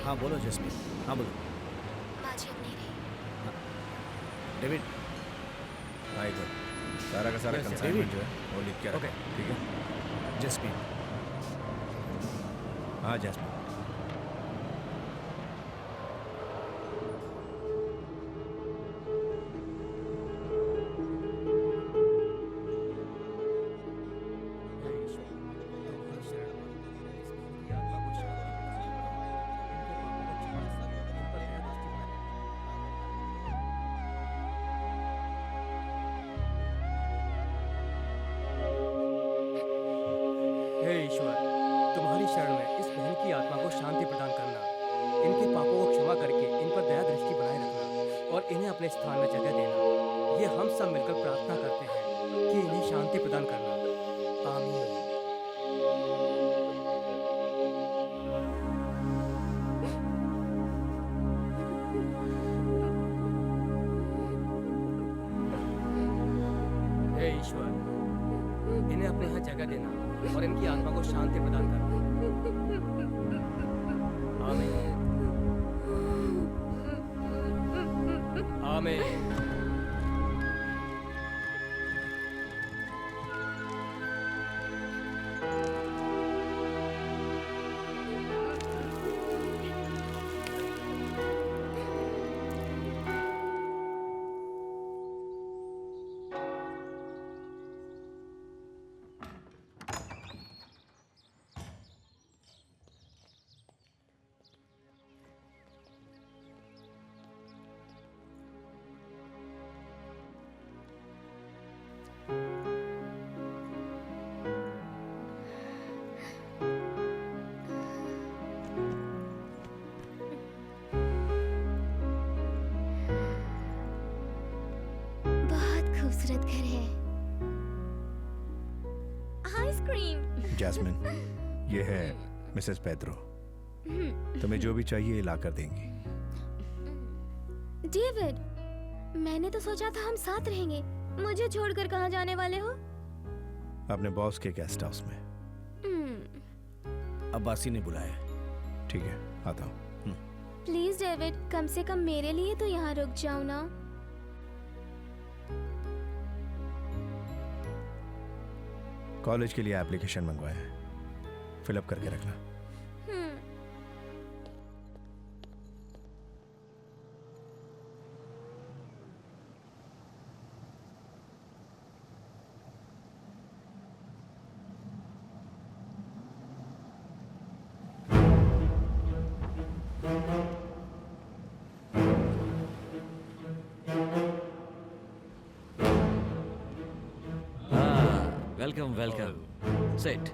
Speaker 7: हाँ बोलो जसमीन। हाँ बोलो।
Speaker 9: बाजी अब नहीं रही।
Speaker 7: डेविड,
Speaker 1: हाँ इधर सारा का सारा कंसाइनमेंट जो है वो लिख के रखो, ठीक है?
Speaker 7: जसमीन।
Speaker 1: हाँ जैस्मिन।
Speaker 4: हे ईश्वर, तुम्हारी शरण में इस बहन की आत्मा को शांति प्रदान करना, इनके पापों को क्षमा करके इन पर दया दृष्टि बनाए रखना और इन्हें अपने स्थान में जगह देना। ये हम सब मिलकर प्रार्थना करते हैं कि इन्हें शांति प्रदान करना। आमीन। हे ईश्वर, इन्हें अपने यहाँ जगह देना और इनकी आत्मा को शांति प्रदान करना। आमीन। आमीन।
Speaker 9: खूबसूरत घर है। आइसक्रीम।
Speaker 1: जैस्मिन, ये है मिसेस पेड्रो। तुम्हें जो भी चाहिए ला कर देंगी।
Speaker 9: डेविड, मैंने तो सोचा था हम साथ रहेंगे। मुझे छोड़कर कहाँ जाने वाले हो?
Speaker 1: अपने बॉस के गेस्ट हाउस में।
Speaker 7: अब्बासी ने बुलाया।
Speaker 1: ठीक है, आता हूँ।
Speaker 9: प्लीज डेविड, कम से कम मेरे लिए तो यहाँ रुक जाओ ना।
Speaker 1: कॉलेज के लिए एप्लीकेशन मंगवाया है, फिलअप करके रखना।
Speaker 11: Welcome welcome. Sit.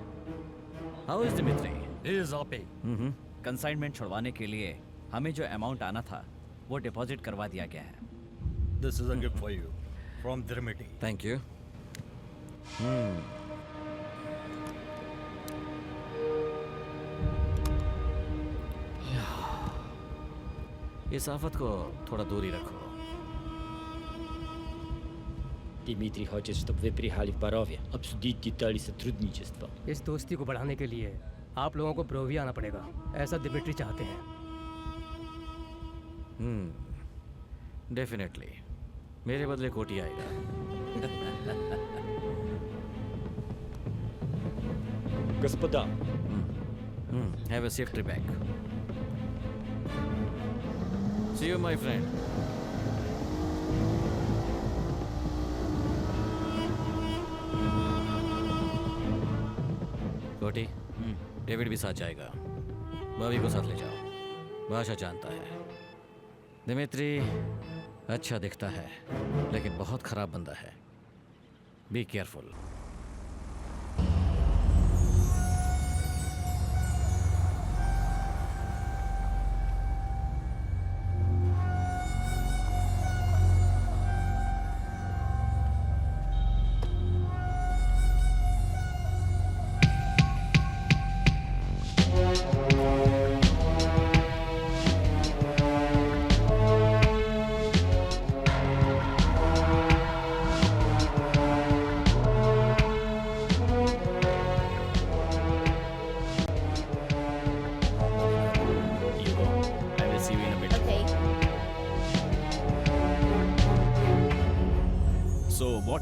Speaker 11: How is Dmitri?
Speaker 2: He is okay.
Speaker 11: Consignment छुड़वाने के लिए हमें जो अमाउंट आना था वो डिपॉजिट करवा दिया गया है।
Speaker 2: This is a gift for you from Dmitri.
Speaker 3: Thank you. इस आफत को थोड़ा दूर ही रखो।
Speaker 13: Дмитрий хочет, чтобы вы приехали в Боровье, обсудить детали сотрудничества.
Speaker 4: इस दोस्ती को बढ़ाने के लिए आप लोगों को ब्रोविया आना पड़ेगा, ऐसा दिमित्री चाहते हैं।
Speaker 3: डेफिनेटली। मेरे बदले कोटी आएगा।
Speaker 13: Господа,
Speaker 3: Have a safe trip back. See you, my friend. कोटी, डेविड भी साथ जाएगा। बॉबी को साथ ले जाओ, भाषा जानता है। दिमित्री अच्छा दिखता है, लेकिन बहुत खराब बंदा है। Be careful.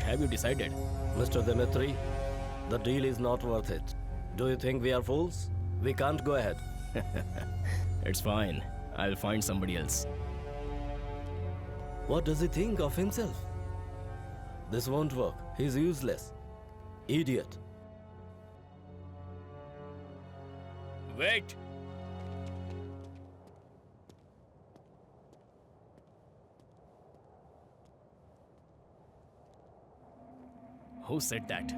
Speaker 13: have you decided?
Speaker 14: Mr. Dimitri, the deal is not worth it. Do you think we are fools? We can't go ahead.
Speaker 13: It's fine. I'll find somebody else.
Speaker 14: What does he think of himself? This won't work. He's useless. Idiot.
Speaker 13: Wait! Who said that?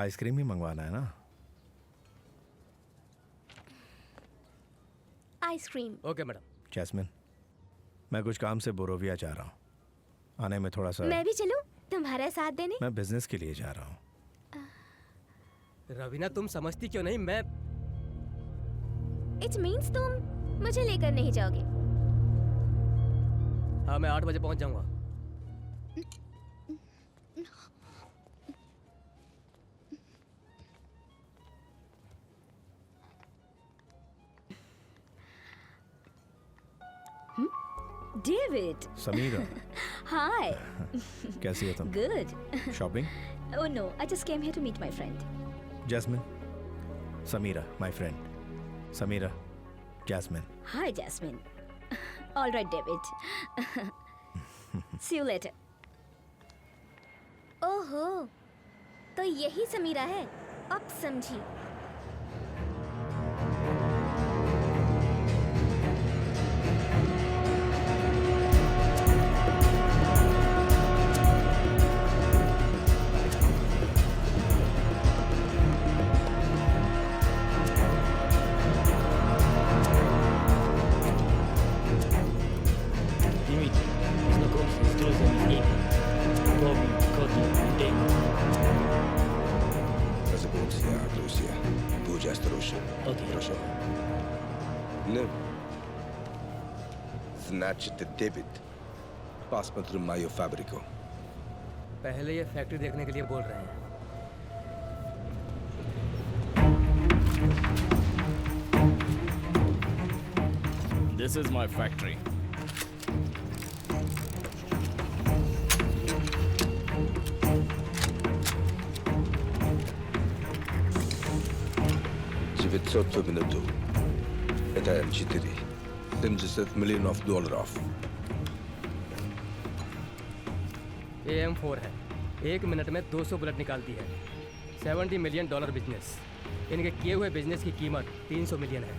Speaker 1: Ice cream ही मंगवाना है ना?
Speaker 9: Ice cream.
Speaker 4: Okay madam.
Speaker 1: Jasmine, मैं कुछ काम से बोरोविया जा रहा हूँ। आने में थोड़ा सा।
Speaker 9: मैं भी चलूं तुम्हारा साथ देने?
Speaker 1: मैं बिजनेस के लिए जा रहा हूँ।
Speaker 4: रवीना, तुम समझती क्यों नहीं? मैं
Speaker 9: इट मीन्स तुम मुझे लेकर नहीं जाओगे?
Speaker 4: हाँ, मैं 8 बजे पहुंच जाऊंगा।
Speaker 5: डेविड।
Speaker 1: समीरा,
Speaker 5: हाय।
Speaker 1: कैसी हो तुम?
Speaker 5: Good.
Speaker 1: Shopping?
Speaker 5: Oh no, I just came here to meet my friend.
Speaker 1: Jasmine, Sameera, my friend. Sameera, Jasmine.
Speaker 5: Hi, Jasmine. All right, David. See you later.
Speaker 9: ओहो, तो यही समीरा है। अब समझी।
Speaker 13: Dimitri, знакомься с друзьями Эми, Тоби, Коди и Дэйв.
Speaker 15: Разобьемся, друзья. Будь осторожен.
Speaker 13: Окей.
Speaker 15: Хорошо. Ну, значит, Дэвид, посмотрим мою фабрику.
Speaker 4: पहले ये फैक्ट्री देखने के लिए बोल रहे हैं।
Speaker 10: This is my factory.
Speaker 15: $900 в минуту. Это М4. 70 миллионов долларов.
Speaker 4: ये M4 है। 1 मिनट में 200 बुलेट निकालती है। $70 मिलियन बिजनेस। इनके किए हुए बिजनेस की कीमत 300 मिलियन है।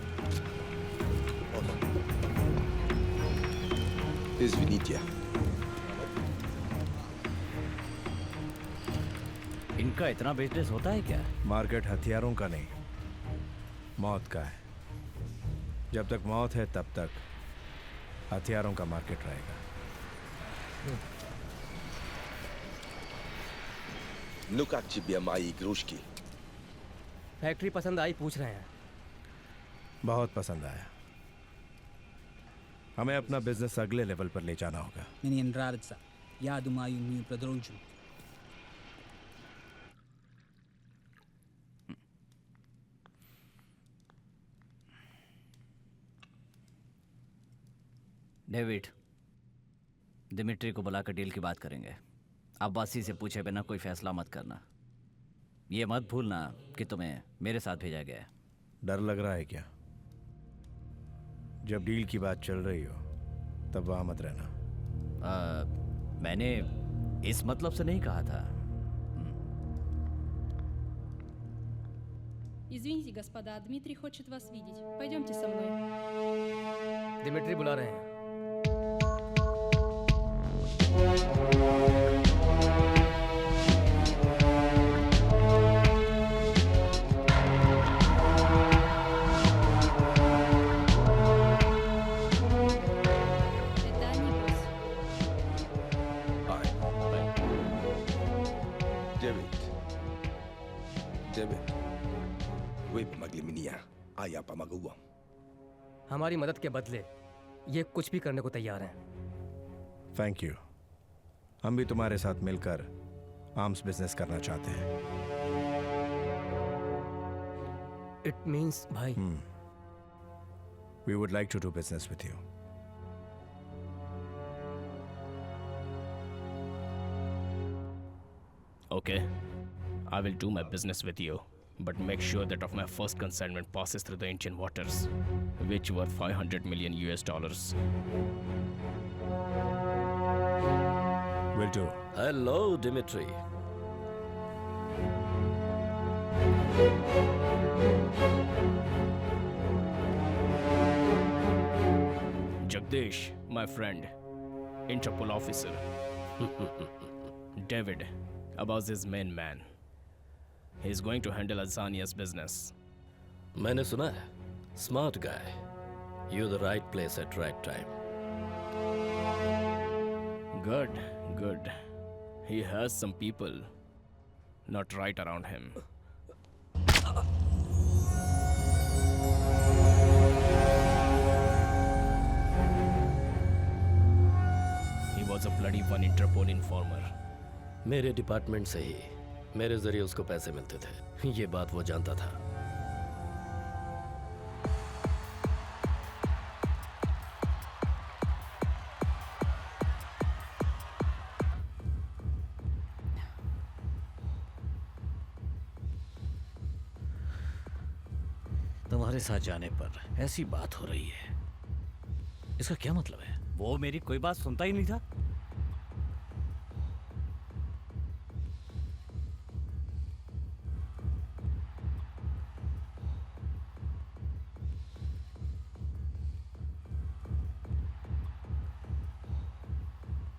Speaker 15: Извините.
Speaker 11: इनका इतना बिजनेस होता है क्या?
Speaker 1: मार्केट हथियारों का नहीं, मौत का है। जब तक मौत है तब तक हथियारों का मार्केट रहेगा।
Speaker 15: Ну как тебе мои игрушки?
Speaker 4: फैक्ट्री पसंद आई पूछ रहे हैं।
Speaker 1: बहुत पसंद आया। हमें अपना बिजनेस अगले लेवल पर ले जाना होगा।
Speaker 16: Мне нравится. Я думаю, мы продолжим.
Speaker 11: डेविड, दिमिट्री को बुलाकर डील की बात करेंगे। अब्बासी से पूछे बिना कोई फैसला मत करना। ये मत भूलना कि तुम्हें मेरे साथ भेजा गया है।
Speaker 1: डर लग रहा है क्या? जब डील की बात चल रही हो तब वहां मत रहना।
Speaker 11: मैंने इस मतलब से नहीं कहा था।
Speaker 17: Извините, господа, Дмитрий хочет вас видеть. Пойдемте со мной.
Speaker 4: दिमिट्री बुला रहे हैं।
Speaker 17: Это они, босс.
Speaker 15: Hi. David. Wy pomogli mnie, a ja pomagałem.
Speaker 4: हमारी मदद के बदले ये कुछ भी करने को तैयार हैं।
Speaker 1: Thank you. हम भी तुम्हारे साथ मिलकर आर्म्स बिजनेस करना चाहते हैं।
Speaker 4: इट मीन्स भाई।
Speaker 1: We would like to do business with you.
Speaker 10: Okay, I will do my business with you, but make sure that of my first consignment passes through the Indian waters, which were $500 million.
Speaker 1: Will do.
Speaker 14: Hello, Dimitri.
Speaker 10: Jagdish, my friend, Interpol officer. David, Abbas is main man. He's going to handle Azania's business.
Speaker 14: मैंने सुना है, smart guy. You're the right place at right time.
Speaker 10: Good, good. He has some people not right around him. He was a bloody one Interpol informer.
Speaker 14: मेरे department से ही मेरे जरिए उसको पैसे मिलते थे। ये बात वो जानता था।
Speaker 3: तुम्हारे साथ जाने पर ऐसी बात हो रही है, इसका क्या मतलब है?
Speaker 11: वो मेरी कोई बात सुनता ही नहीं था।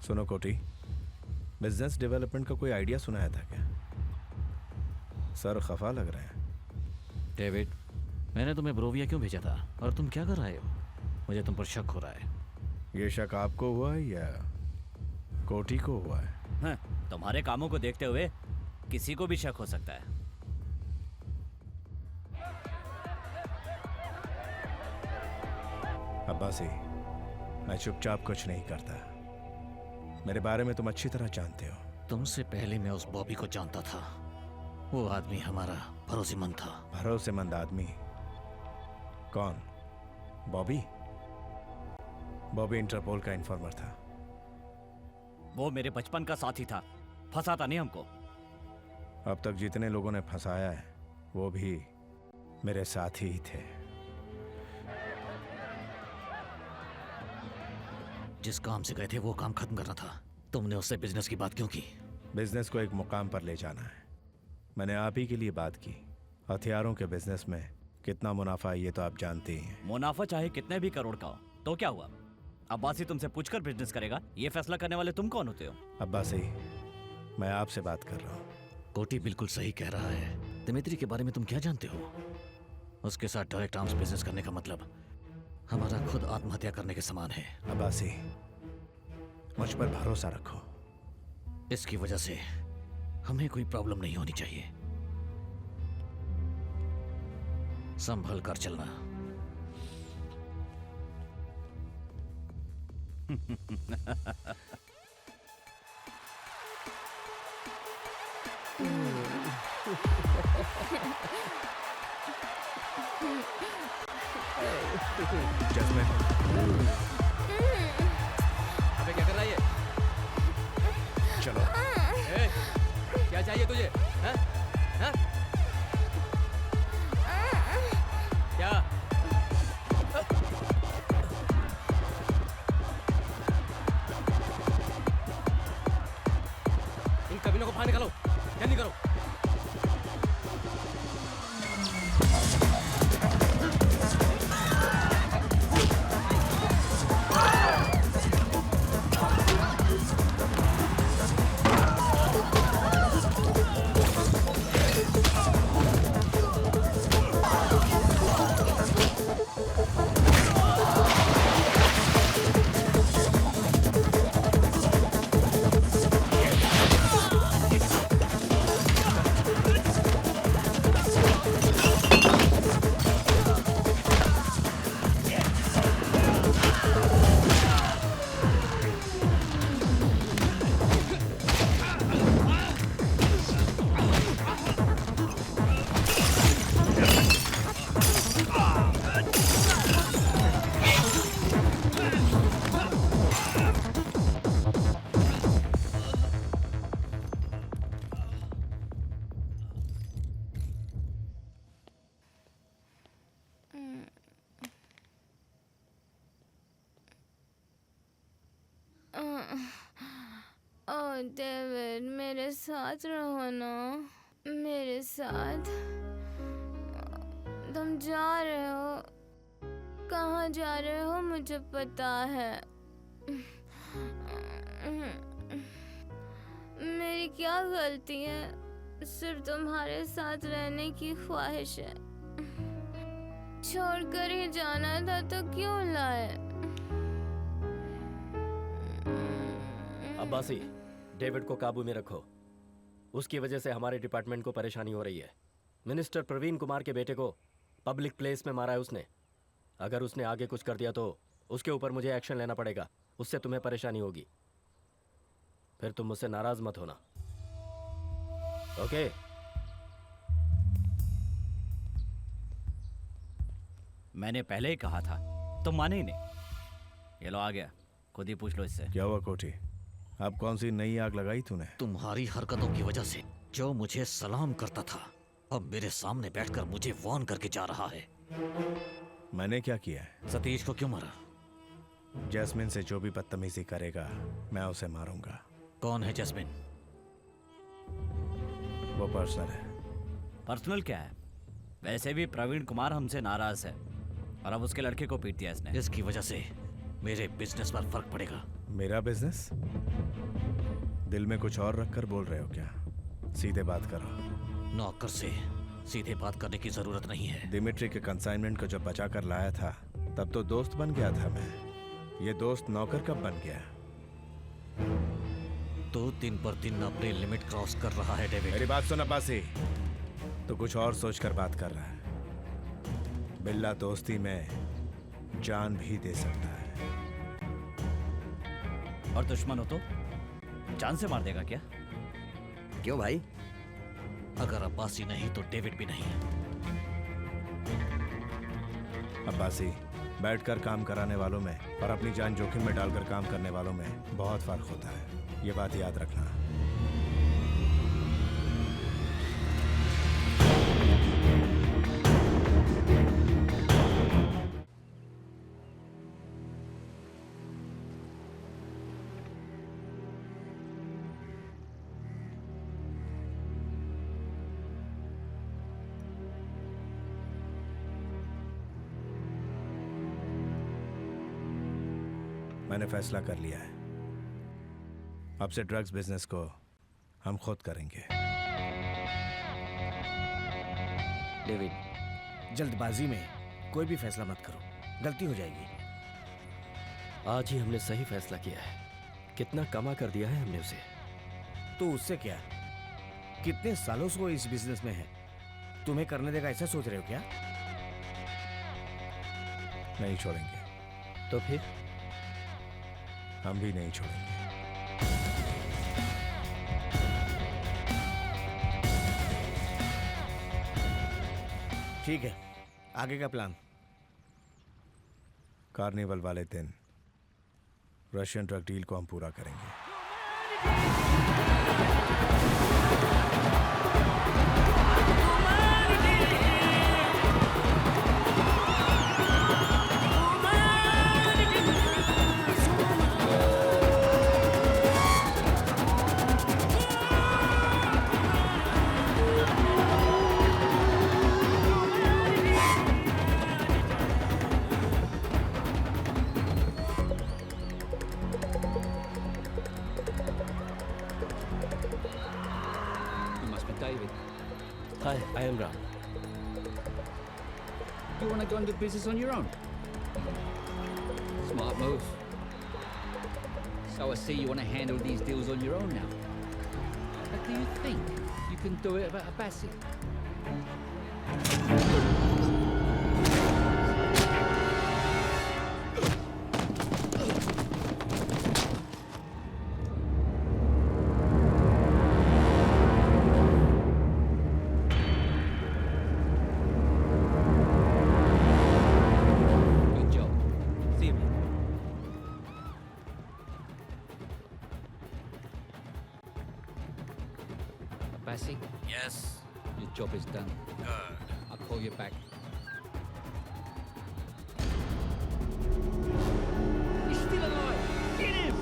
Speaker 1: सुनो कोटी, बिजनेस डेवलपमेंट का कोई आइडिया सुनाया था क्या? सर खफा लग रहे हैं।
Speaker 3: डेविड, मैंने तुम्हें ब्रोविया क्यों भेजा था और तुम क्या कर रहे हो? मुझे तुम पर शक हो रहा है।
Speaker 1: ये शक आपको हुआ है या कोटी को हुआ है?
Speaker 11: हाँ, तुम्हारे कामों को देखते हुए किसी को भी शक हो सकता है।
Speaker 1: अब्बासी, मैं चुपचाप कुछ नहीं करता। मेरे बारे में तुम अच्छी तरह जानते हो।
Speaker 3: तुमसे पहले मैं उस बॉबी को जानता था। वो आदमी हमारा भरोसेमंद था।
Speaker 1: भरोसेमंद आदमी? कौन? बॉबी? बॉबी इंटरपोल का इन्फॉर्मर था।
Speaker 11: वो मेरे बचपन का साथी था, फंसाता नहीं हमको।
Speaker 1: अब तक जितने लोगों ने फंसाया है वो भी मेरे साथी ही थे।
Speaker 3: जिस काम से गए थे वो काम खत्म करना था। तुमने उससे बिजनेस की बात क्यों की?
Speaker 1: बिजनेस को एक मुकाम पर ले जाना है। मैंने आप ही के लिए बात की। हथियारों के बिजनेस में कितना मुनाफा है ये तो आप जानते ही हैं।
Speaker 11: मुनाफा चाहे कितने भी करोड़ का हो तो क्या हुआ? अब्बासी तुमसे पूछकर बिजनेस करेगा, ये फैसला करने वाले तुम कौन होते हो?
Speaker 1: अब्बासी, मैं आपसे बात कर रहा हूँ।
Speaker 3: कोटी बिल्कुल सही कह रहा है। दिमित्री के बारे में तुम क्या जानते हो? उसके साथ डायरेक्ट आर्म्स बिजनेस करने का मतलब हमारा खुद आत्महत्या करने के समान है।
Speaker 1: अब्बासी, मुझ पर भरोसा रखो।
Speaker 3: इसकी वजह से हमें कोई प्रॉब्लम नहीं होनी चाहिए। संभल कर चलना।
Speaker 1: जैस्मिन,
Speaker 4: अबे क्या कर रहा है ये?
Speaker 1: चलो।
Speaker 4: ए, क्या चाहिए तुझे? हाँ? हाँ? क्या? इन कमीनों को बाहर निकालो, जल्दी करो।
Speaker 9: डेविड, मेरे साथ रहो ना, मेरे साथ। तुम जा रहे हो, कहाँ जा रहे हो मुझे पता है। मेरी क्या गलती है? सिर्फ तुम्हारे साथ रहने की ख्वाहिश है। छोड़कर ही जाना था तो क्यों लाए?
Speaker 12: अब्बासी, डेविड को काबू में रखो। उसकी वजह से हमारे डिपार्टमेंट को परेशानी हो रही है। मिनिस्टर प्रवीण कुमार के बेटे को पब्लिक प्लेस में मारा है उसने। अगर उसने आगे कुछ कर दिया तो उसके ऊपर मुझे एक्शन लेना पड़ेगा। उससे तुम्हें परेशानी होगी। फिर तुम मुझसे नाराज मत होना, ओके?
Speaker 11: मैंने पहले ही कहा था, तुम माने ही नहीं। ये लो आ गया, खुद ही पूछ लो इससे।
Speaker 1: क्या हुआ कोटी? अब कौन सी नई आग लगाई तूने?
Speaker 3: तुम्हारी हरकतों की वजह से जो मुझे सलाम करता था अब मेरे सामने बैठकर मुझे वार्न करके जा रहा है।
Speaker 1: मैंने क्या किया है?
Speaker 3: सतीश को क्यों मारा?
Speaker 1: जैस्मिन से जो भी बदतमीजी करेगा मैं उसे मारूंगा।
Speaker 3: कौन है जैस्मिन?
Speaker 1: वो पर्सनल है।
Speaker 11: पर्सनल क्या है? वैसे भी प्रवीण कुमार हमसे नाराज है और अब उसके लड़के को पीट दिया इसने।
Speaker 3: इसकी वजह से मेरे बिजनेस पर फर्क पड़ेगा।
Speaker 1: मेरा बिजनेस? दिल में कुछ और रखकर बोल रहे हो क्या? सीधे बात करो।
Speaker 3: नौकर से सीधे बात करने की जरूरत नहीं है।
Speaker 1: दिमित्री के कंसाइनमेंट को जब बचा कर लाया था तब तो दोस्त बन गया था मैं। ये दोस्त नौकर कब बन गया?
Speaker 3: तो दिन पर दिन अपनी लिमिट क्रॉस कर रहा है डेविड।
Speaker 1: मेरी बात सुन अब्बासी, तो कुछ और सोचकर बात कर रहा है। बिल्ला दोस्ती में जान भी दे सकता है।
Speaker 11: और दुश्मन हो तो जान से मार देगा क्या?
Speaker 8: क्यों भाई?
Speaker 3: अगर अब्बासी नहीं तो डेविड भी नहीं।
Speaker 1: अब्बासी, बैठकर काम कराने वालों में और अपनी जान जोखिम में डालकर काम करने वालों में बहुत फर्क होता है। ये बात याद रखना। मैंने फैसला कर लिया है, अब से ड्रग्स बिजनेस को हम खुद करेंगे।
Speaker 7: डेविड, जल्दबाजी में कोई भी फैसला मत करो, गलती हो जाएगी।
Speaker 14: आज ही हमने सही फैसला किया है। कितना कमा कर दिया है हमने उसे।
Speaker 7: तो उससे क्या? कितने सालों से वो इस बिजनेस में है, तुम्हें करने देगा ऐसा सोच रहे हो क्या?
Speaker 1: नहीं छोड़ेंगे।
Speaker 14: तो फिर
Speaker 1: हम भी नहीं छोड़ेंगे।
Speaker 7: ठीक है, आगे का प्लान?
Speaker 1: कार्निवल वाले दिन रशियन ड्रग डील को हम पूरा करेंगे।
Speaker 14: Hi, I am Ram.
Speaker 18: You want to go and do business on your own? Smart move. So I see you want to handle these deals on your own now. But do you think you can do it without Abbasi? Abbasi?
Speaker 11: Yes.
Speaker 18: Your job is done.
Speaker 11: Good.
Speaker 18: I'll call you back. He's still alive! Get him!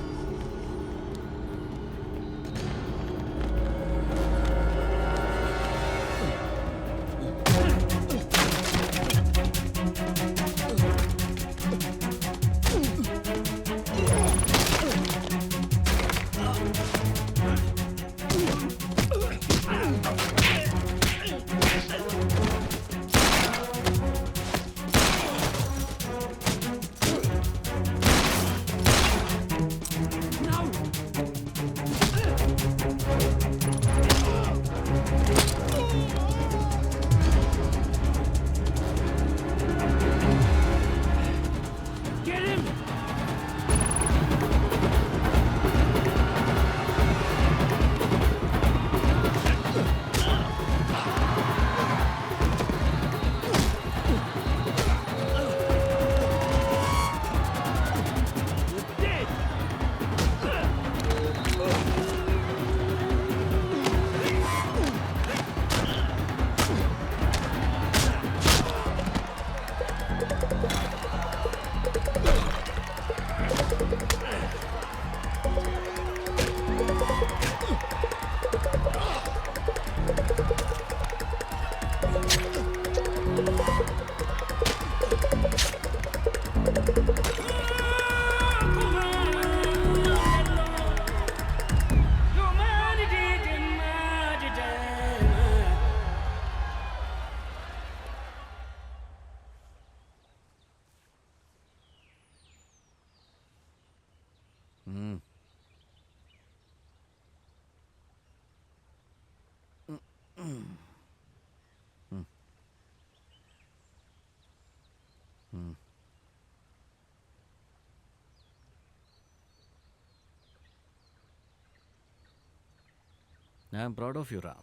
Speaker 11: I am proud of you Ram,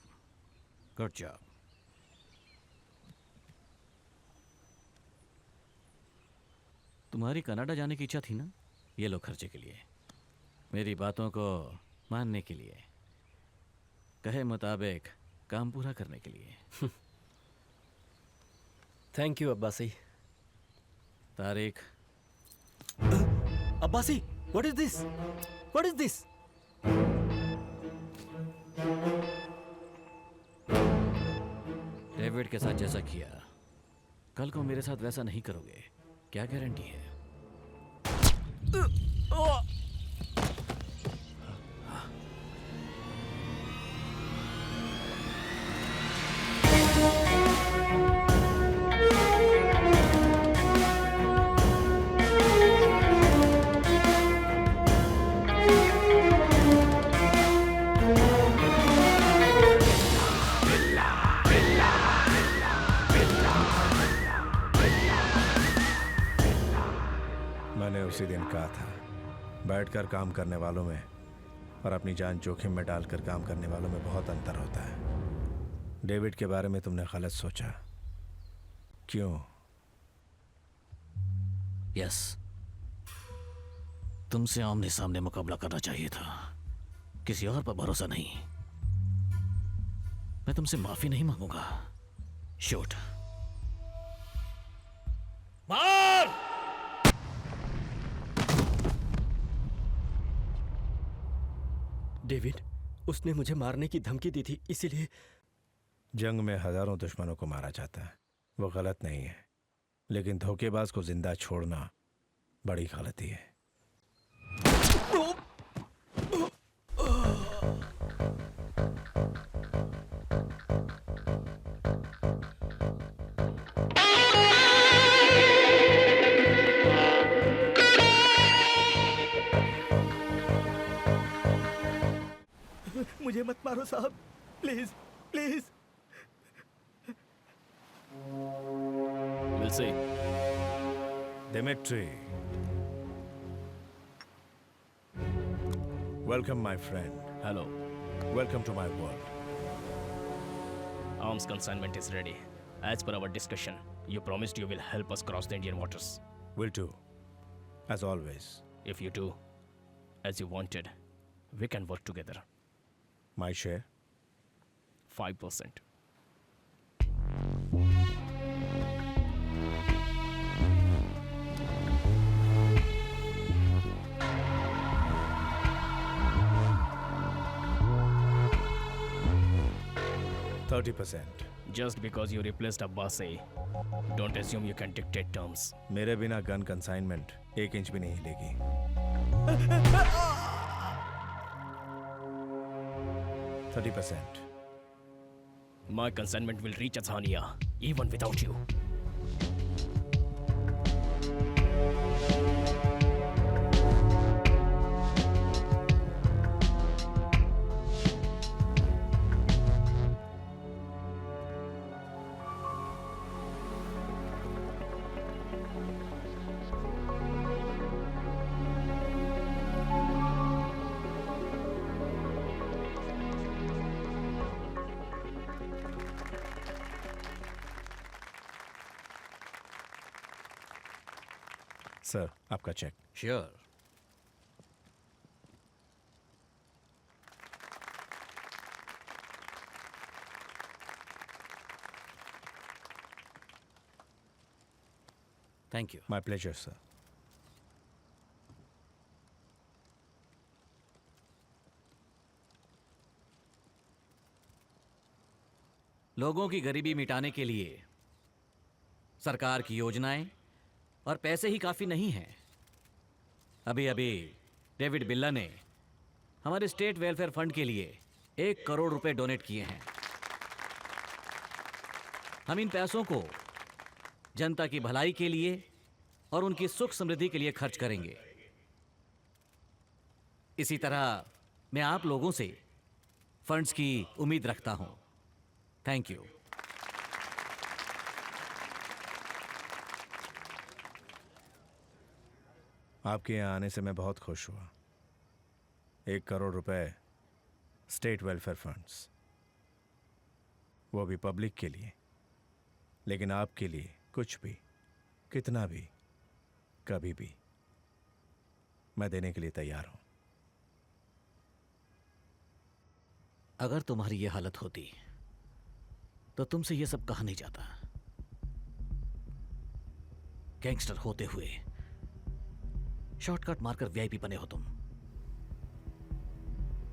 Speaker 11: good job. तुम्हारी Canada जाने की इच्छा थी ना? ये लो खर्चे के लिए, मेरी बातों को मानने के लिए, कहे मुताबिक काम पूरा करने के लिए।
Speaker 12: Thank you Abbasi.
Speaker 11: Tariq.
Speaker 12: Abbasi, what is this? What is this?
Speaker 11: David के साथ जैसा किया, कल को मेरे साथ वैसा नहीं करोगे, क्या गारंटी है?
Speaker 1: मैंने उसी दिन कहा था, बैठकर काम करने वालों में और अपनी जान जोखिम में डालकर काम करने वालों में बहुत अंतर होता है। डेविड के बारे में तुमने गलत सोचा। क्यों?
Speaker 11: यस, तुमसे आमने सामने मुकाबला करना चाहिए था, किसी और पर भरोसा नहीं। मैं तुमसे माफी नहीं मांगूंगा। शूट।
Speaker 12: मार! डेविड, उसने मुझे मारने की धमकी दी थी, इसीलिए।
Speaker 1: जंग में हजारों दुश्मनों को मारा जाता है, वो गलत नहीं है, लेकिन धोखेबाज को जिंदा छोड़ना बड़ी गलती है।
Speaker 6: मुझे मत मारो साहब, please please.
Speaker 10: We'll see.
Speaker 1: Dimitri. Welcome, my friend.
Speaker 10: Hello.
Speaker 1: Welcome to my world.
Speaker 10: Arms consignment is ready. As per our discussion, you promised you will help us cross the Indian waters.
Speaker 1: Will do. As always.
Speaker 10: If you do, as you wanted, we can work together.
Speaker 1: My share?
Speaker 10: 5%.
Speaker 1: %30%.
Speaker 10: Just because you replaced Abbasi, don't assume you can dictate terms.
Speaker 1: मेरे बिना gun consignment 1 inch भी नहीं हिलेगी। 30%.
Speaker 10: My consignment will reach Azania, even without you.
Speaker 1: Sir, आपका cheque.
Speaker 11: Sure. Thank you.
Speaker 1: My pleasure sir.
Speaker 11: लोगों की गरीबी मिटाने के लिए सरकार की योजनाएं और पैसे ही काफी नहीं हैं। अभी अभी डेविड बिल्ला ने हमारे स्टेट वेलफेयर फंड के लिए 1 करोड़ रुपए डोनेट किए हैं। हम इन पैसों को जनता की भलाई के लिए और उनकी सुख समृद्धि के लिए खर्च करेंगे। इसी तरह मैं आप लोगों से फंड्स की उम्मीद रखता हूं। Thank you.
Speaker 1: आपके यहाँ आने से मैं बहुत खुश हुआ। 1 करोड़ रुपए स्टेट वेलफेयर फंड्स, वो भी पब्लिक के लिए। लेकिन आपके लिए कुछ भी, कितना भी, कभी भी मैं देने के लिए तैयार हूं।
Speaker 11: अगर तुम्हारी ये हालत होती तो तुमसे ये सब कहा नहीं जाता। गैंगस्टर होते हुए शॉर्टकट मारकर वीआईपी बने हो तुम।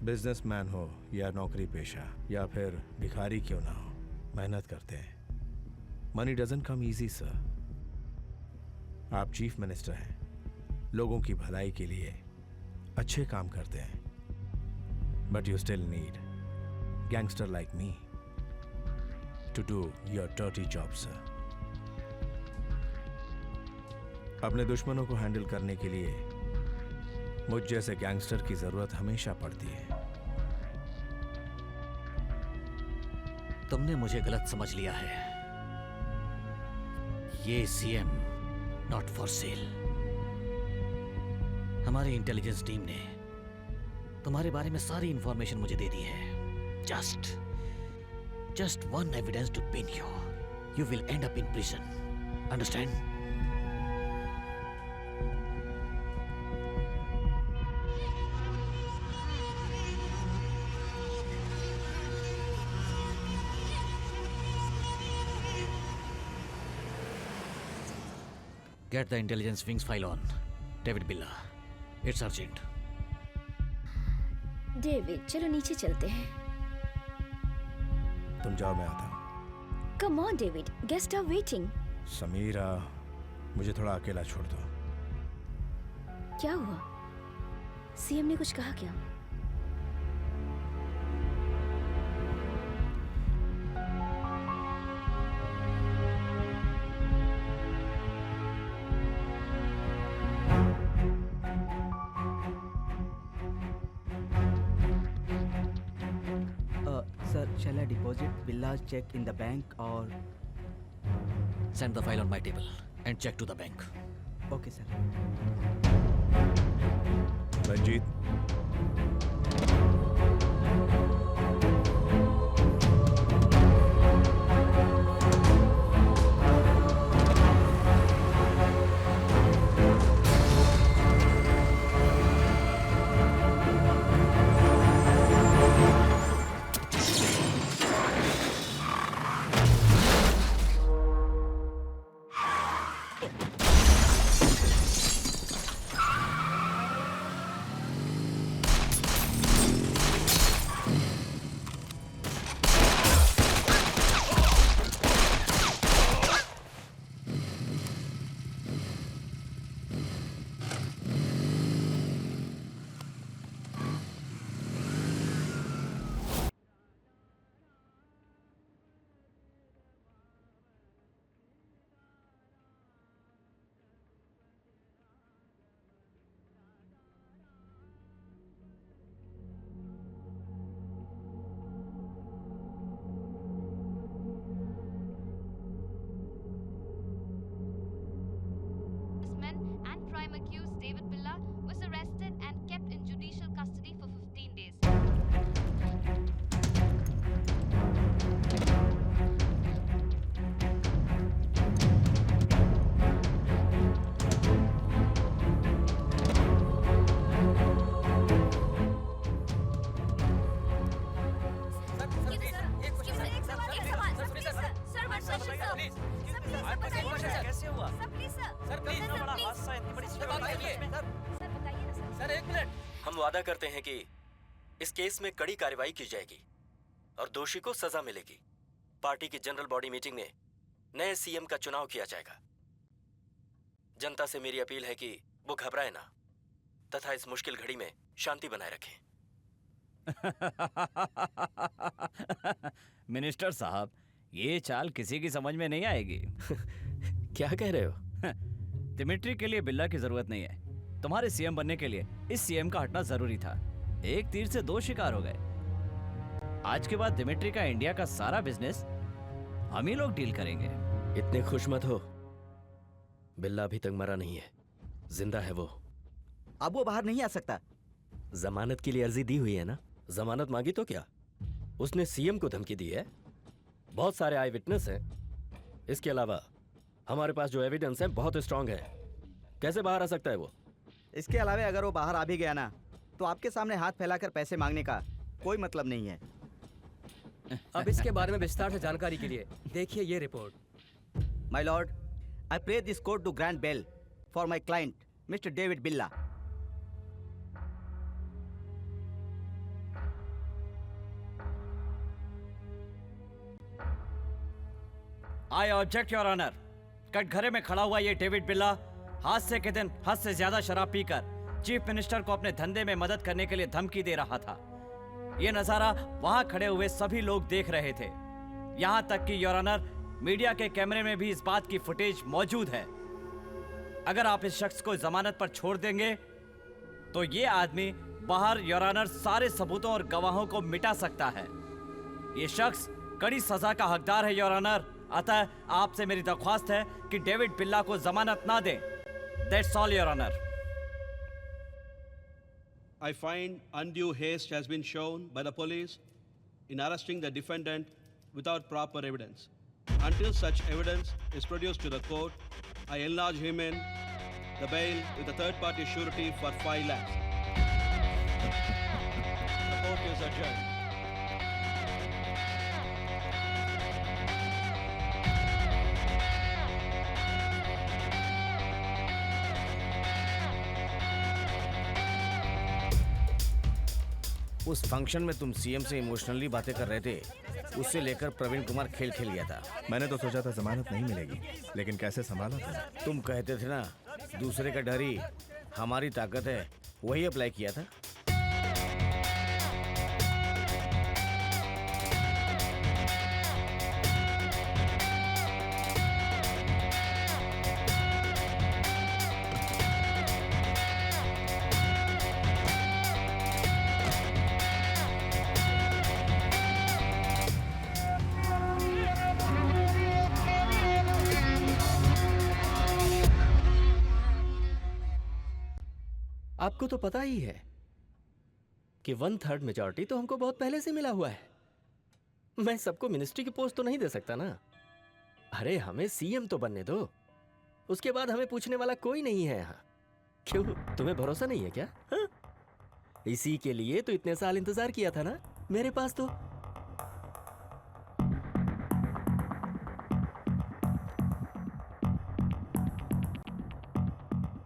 Speaker 1: बिजनेसमैन हो या नौकरी पेशा या फिर भिखारी क्यों ना हो, मेहनत करते हैं। Money doesn't come easy sir. आप चीफ मिनिस्टर हैं, लोगों की भलाई के लिए अच्छे काम करते हैं, but you still need gangster like me to do your dirty job sir. अपने दुश्मनों को हैंडल करने के लिए मुझ जैसे गैंगस्टर की जरूरत हमेशा पड़ती है।
Speaker 11: तुमने मुझे गलत समझ लिया है। ये सीएम नॉट फॉर सेल। हमारी इंटेलिजेंस टीम ने तुम्हारे बारे में सारी इंफॉर्मेशन मुझे दे दी है। Just one evidence to pin you. You will end up in prison. Understand? Get the intelligence wings file on. David Billa. It's urgent.
Speaker 5: David, चलो नीचे चलते हैं।
Speaker 1: तुम जाओ, मैं आता हूं।
Speaker 5: Come on David, guest are waiting.
Speaker 1: Sameera, मुझे थोड़ा अकेला छोड़ दो।
Speaker 5: क्या हुआ? सीएम ने कुछ कहा क्या?
Speaker 6: Sir, shall I deposit Billa's check in the bank or?
Speaker 11: Send the file on my table and check to the bank.
Speaker 6: Okay, sir.
Speaker 1: Ranjit,
Speaker 19: and prime accused David Billa was arrested and kept in judicial custody for 15 days.
Speaker 12: कैसे हुआ?
Speaker 19: Sir please,
Speaker 12: इतना बड़ा हादसा, इतनी बड़ी
Speaker 19: sir एक minute.
Speaker 12: हम वादा करते हैं कि इस केस में कड़ी कार्रवाई की जाएगी और दोषी को सजा मिलेगी। पार्टी की जनरल बॉडी मीटिंग में नए सीएम का चुनाव किया जाएगा। जनता से मेरी अपील है कि वो घबराए ना तथा इस मुश्किल घड़ी में शांति बनाए रखें।
Speaker 20: मिनिस्टर साहब, ये चाल किसी की समझ में नहीं आएगी।
Speaker 14: क्या कह रहे हो?
Speaker 20: दिमिट्री के लिए बिल्ला की जरूरत नहीं है। तुम्हारे सीएम बनने के लिए इस सीएम का हटना जरूरी था। एक तीर से दो शिकार हो गए। आज के बाद दिमिट्री का इंडिया का सारा बिजनेस हम ही लोग डील करेंगे।
Speaker 14: इतने खुश मत हो, बिल्ला अभी तक मरा नहीं है, जिंदा है वो।
Speaker 6: अब वो बाहर नहीं आ सकता।
Speaker 14: जमानत के लिए अर्जी दी हुई है ना? जमानत मांगी तो क्या? उसने सीएम को धमकी दी है। बहुत सारे आई विटनेस हैं। इसके अलावा हमारे पास जो एविडेंस है बहुत स्ट्रांग है। कैसे बाहर आ सकता है वो?
Speaker 8: इसके अलावा अगर वो बाहर आ भी गया ना, तो आपके सामने हाथ फैलाकर पैसे मांगने का कोई मतलब नहीं है।
Speaker 4: अब इसके बारे में विस्तार से जानकारी के लिए देखिए ये report.
Speaker 8: My lord, I pray this court to grant bail for my client mister David Billa.
Speaker 20: I object your honour. कटघरे में खड़ा हुआ ये डेविड बिल्ला हादसे के दिन हद से ज्यादा शराब पीकर चीफ मिनिस्टर को अपने धंधे में मदद करने के लिए धमकी दे रहा था। यह नजारा वहां खड़े हुए सभी लोग देख रहे थे। यहां तक कि योर ऑनर मीडिया के कैमरे में भी इस बात की फुटेज मौजूद है। अगर आप इस शख्स को जमानत पर छोड़ देंगे तो ये आदमी बाहर योर ऑनर सारे सबूतों और गवाहों को मिटा सकता है। ये शख्स कड़ी सजा का हकदार है योर ऑनर। अतः आपसे मेरी दरख्वास्त है कि डेविड बिल्ला को जमानत ना दें। That's all your honour.
Speaker 21: I find undue haste has been shown by the police in arresting the defendant without proper evidence. Until such evidence is produced to the court, I enlarge him in the bail with a third-party surety for 5 lakhs. The court is adjourned.
Speaker 7: उस function में तुम CM से emotionally बातें कर रहे थे, उससे लेकर प्रवीण कुमार खेल खेल गया था।
Speaker 1: मैंने तो सोचा था जमानत नहीं मिलेगी, लेकिन कैसे संभाला तुमने?
Speaker 7: तुम कहते थे ना दूसरे का डर ही हमारी ताकत है, वही अप्लाई किया था।
Speaker 12: आपको तो पता ही है कि 1/3 मेजॉरिटी तो हमको बहुत पहले से मिला हुआ है। मैं सबको मिनिस्ट्री की पोस्ट तो नहीं दे सकता ना। अरे हमें सीएम तो बनने दो, उसके बाद हमें पूछने वाला कोई नहीं है यहाँ। क्यों, तुम्हें भरोसा नहीं है क्या? हा? इसी के लिए तो इतने साल इंतजार किया था ना मेरे पास तो।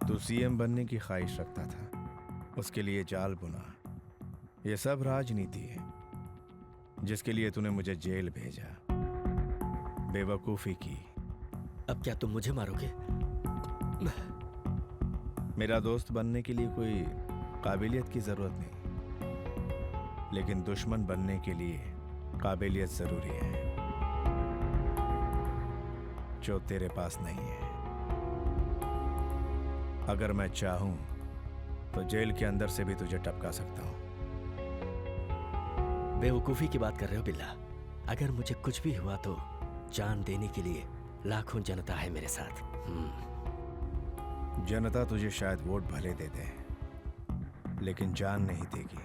Speaker 1: तू सीएम बनने की ख्वाहिश रखता था, उसके लिए जाल बुना। ये सब राजनीति है जिसके लिए तूने मुझे जेल भेजा। बेवकूफी की।
Speaker 12: अब क्या तुम मुझे मारोगे?
Speaker 1: मेरा दोस्त बनने के लिए कोई काबिलियत की जरूरत नहीं, लेकिन दुश्मन बनने के लिए काबिलियत जरूरी है, जो तेरे पास नहीं है। अगर मैं चाहूं तो जेल के अंदर से भी तुझे टपका सकता हूं।
Speaker 12: बेवकूफी की बात कर रहे हो बिल्ला? अगर मुझे कुछ भी हुआ तो जान देने के लिए लाखों जनता है मेरे साथ।
Speaker 1: जनता तुझे शायद वोट भले दे दे, लेकिन जान नहीं देगी।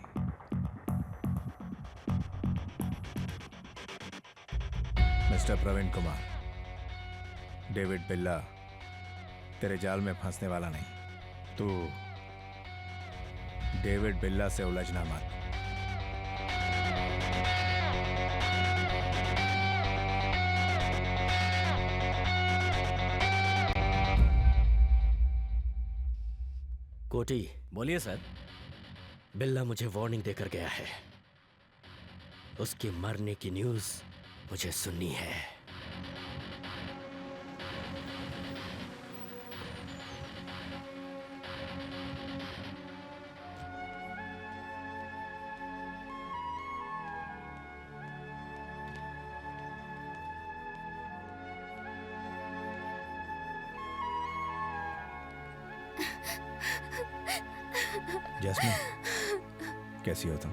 Speaker 1: मिस्टर प्रवीण कुमार, डेविड बिल्ला तेरे जाल में फंसने वाला नहीं। तू डेविड बिल्ला से उलझना मत।
Speaker 12: कोटी,
Speaker 11: बोलिए सर।
Speaker 12: बिल्ला मुझे वार्निंग देकर गया है। उसके मरने की न्यूज़ मुझे सुननी है।
Speaker 1: जैस्मिन, कैसी हो तुम?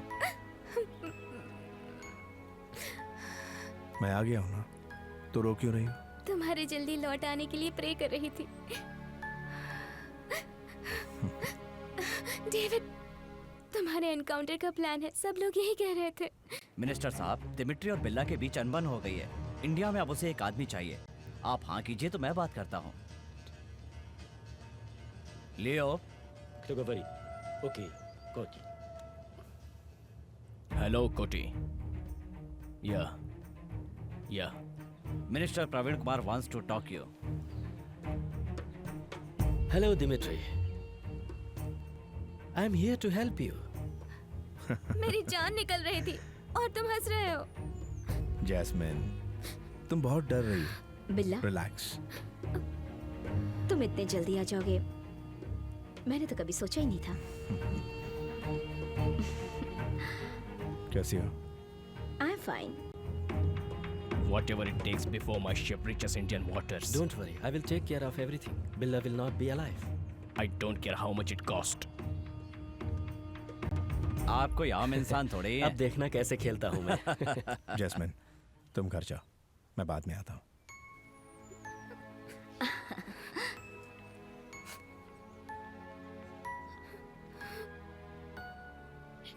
Speaker 1: मैं आ गया हूं ना, तो रो क्यों रही हो?
Speaker 9: तुम्हारे जल्दी लौट आने के लिए प्रे कर रही थी। डेविड, तुम्हारे एनकाउंटर का प्लान है, सब लोग यही कह रहे थे।
Speaker 20: मिनिस्टर साहब, दिमिट्री और बिल्ला के बीच अनबन हो गई है। इंडिया में अब उसे एक आदमी चाहिए। आप हाँ कीजिए तो मैं बात करता हूँ। Leo.
Speaker 13: Kto говорит? Окей, Коти.
Speaker 10: Hello, Koti. Yeah.
Speaker 20: Minister Praveen Kumar wants to talk you.
Speaker 14: Hello, Dimitri. I'm here to help you.
Speaker 9: मेरी जान निकल रही थी और तुम हंस रहे हो।
Speaker 1: जैस्मिन, तुम बहुत डर रही हो।
Speaker 5: बिल्ला,
Speaker 1: रिलैक्स।
Speaker 5: तुम इतने जल्दी आ जाओगे मैंने तो कभी सोचा ही नहीं था।
Speaker 1: कैसी हो?
Speaker 5: I'm fine.
Speaker 10: Whatever it takes before my ship reaches Indian waters.
Speaker 14: Don't worry, I will take care of everything. Billa will not be alive.
Speaker 10: I don't care how much it cost.
Speaker 20: आप कोई आम इंसान थोड़े ही हैं।
Speaker 14: अब देखना कैसे खेलता हूँ मैं।
Speaker 1: जैस्मिन, तुम घर जाओ, मैं बाद में आता हूँ।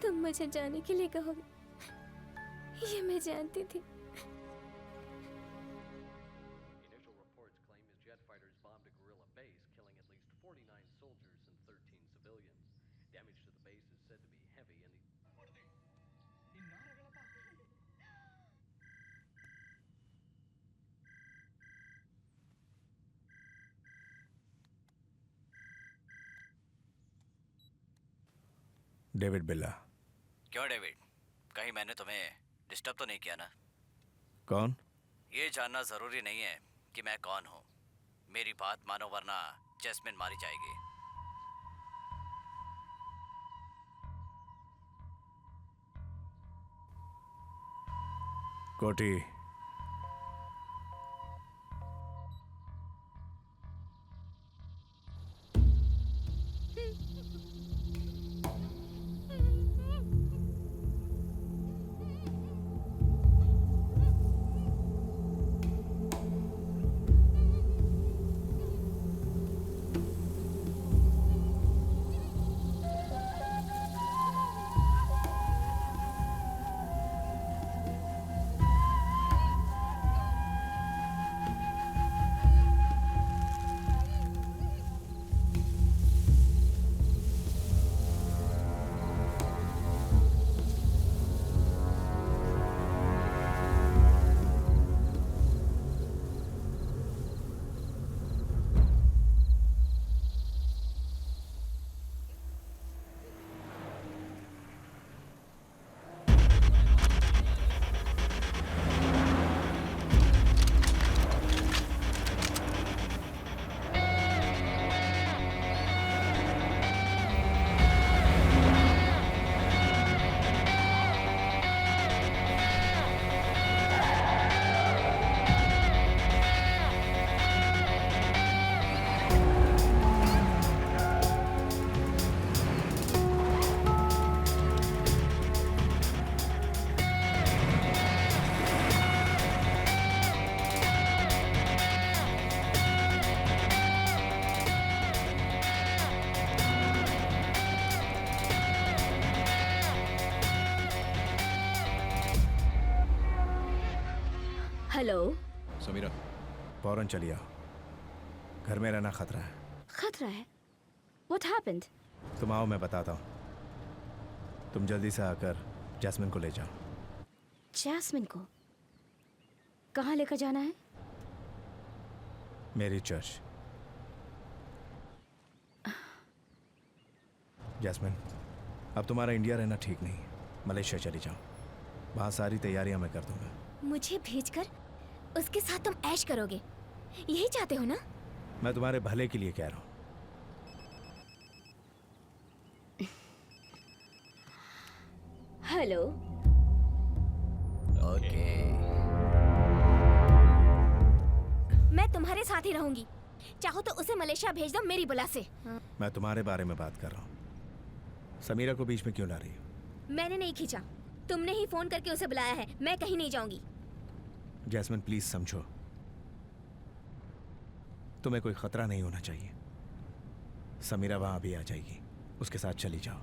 Speaker 9: तुम मुझे जाने के लिए कहोगे, ये मैं जानती थी।
Speaker 1: डेविड बिल्ला।
Speaker 20: क्यों डेविड? कहीं मैंने तुम्हें डिस्टर्ब तो नहीं किया ना?
Speaker 1: कौन?
Speaker 20: ये जानना जरूरी नहीं है कि मैं कौन हूँ। मेरी बात मानो वरना जैस्मिन मारी जाएगी।
Speaker 1: कोटी,
Speaker 5: हेलो।
Speaker 1: समीरा, फौरन चली आओ। घर में रहना खतरा है।
Speaker 5: खतरा है? What happened?
Speaker 1: तुम आओ, मैं बताता हूँ। तुम जल्दी से आकर जैस्मिन को ले जाओ।
Speaker 5: जैस्मिन को कहाँ लेकर जाना है?
Speaker 1: मेरी चर्च। जैस्मिन, अब तुम्हारा इंडिया रहना ठीक नहीं। मलेशिया चली जाओ, वहाँ सारी तैयारियां मैं कर दूंगा।
Speaker 9: मुझे भेजकर उसके साथ तुम ऐश करोगे, यही चाहते हो ना?
Speaker 1: मैं तुम्हारे भले के लिए कह रहा हूँ।
Speaker 5: हेलो।
Speaker 20: ओके।
Speaker 9: मैं तुम्हारे साथ ही रहूंगी। चाहो तो उसे मलेशिया भेज दो मेरी बुला से।
Speaker 1: मैं तुम्हारे बारे में बात कर रहा हूँ। समीरा को बीच में क्यों ला रही हो?
Speaker 9: मैंने नहीं खींचा, तुमने ही फोन करके उसे बुलाया है। मैं कहीं नहीं जाऊंगी।
Speaker 1: जैस्मिन, प्लीज समझो, तुम्हें कोई खतरा नहीं होना चाहिए। समीरा वहां भी आ जाएगी, उसके साथ चली जाओ।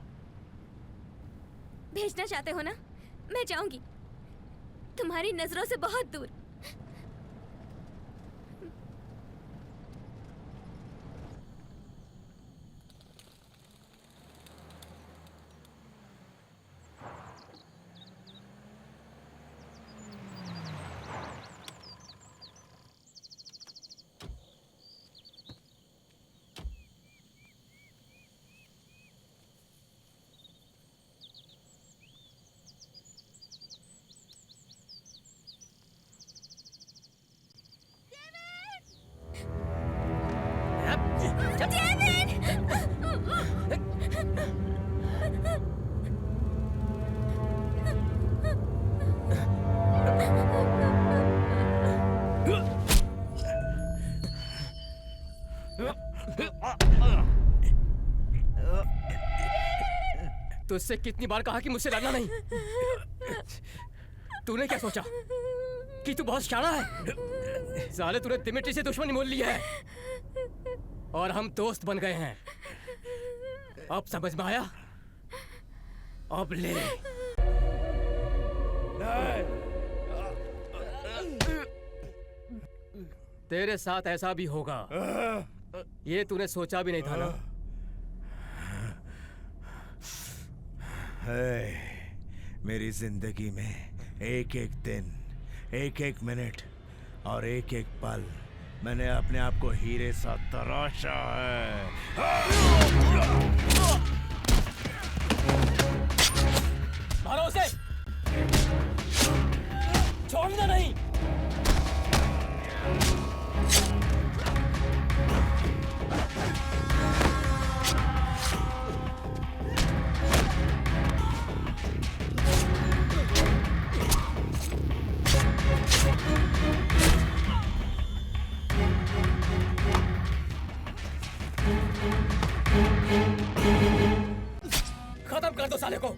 Speaker 9: भेजना चाहते हो ना? मैं जाऊंगी तुम्हारी नजरों से बहुत दूर।
Speaker 4: तुझसे कितनी बार कहा कि मुझसे लड़ना नहीं। तूने क्या सोचा कि तू बहुत शाना है? साले तूने दिमित्री से दुश्मनी मोल ली है और हम दोस्त बन गए हैं। अब समझ में आया? अब ले। तेरे साथ ऐसा भी होगा, ये तूने सोचा भी नहीं था ना?
Speaker 1: मेरी जिंदगी में एक एक दिन, एक एक मिनट और एक एक पल मैंने अपने आप को हीरे सा तराशा है।
Speaker 4: मारो उसे, छोड़ना नहीं। खत्म कर दो साले को।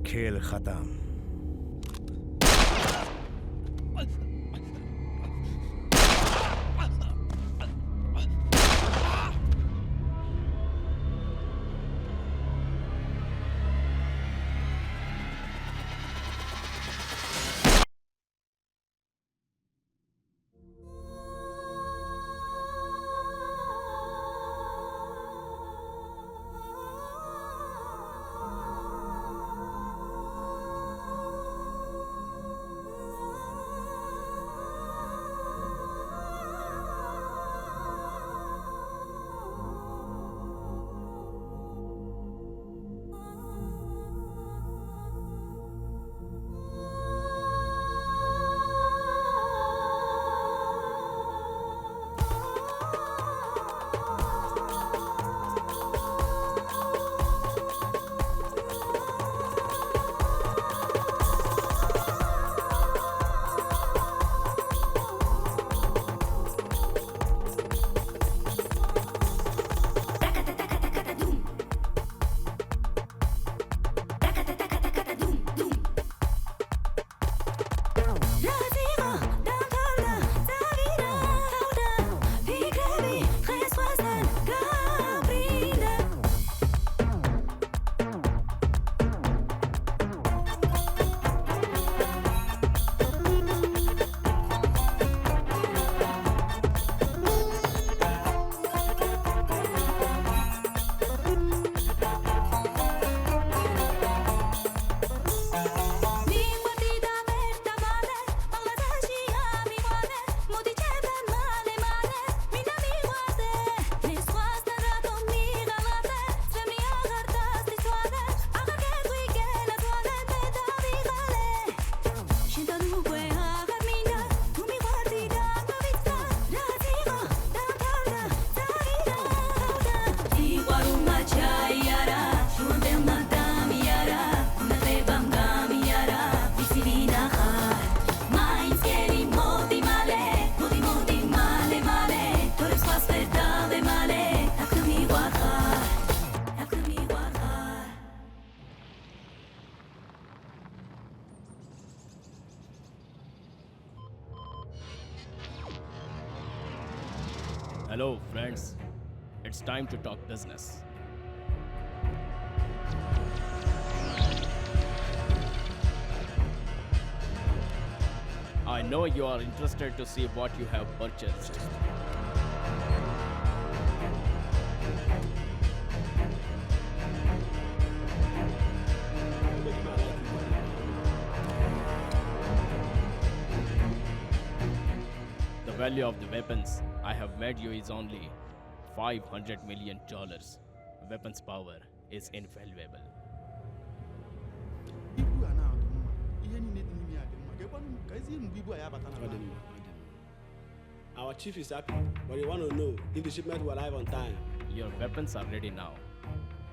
Speaker 1: खेल खत्म।
Speaker 10: Hello, friends. It's time to talk business. I know you are interested to see what you have purchased. The value of the weapons I have made you is only $500 million. Weapons power is invaluable.
Speaker 2: Our chief is happy, but we want to know if the shipment will arrive on time.
Speaker 10: Your weapons are ready now.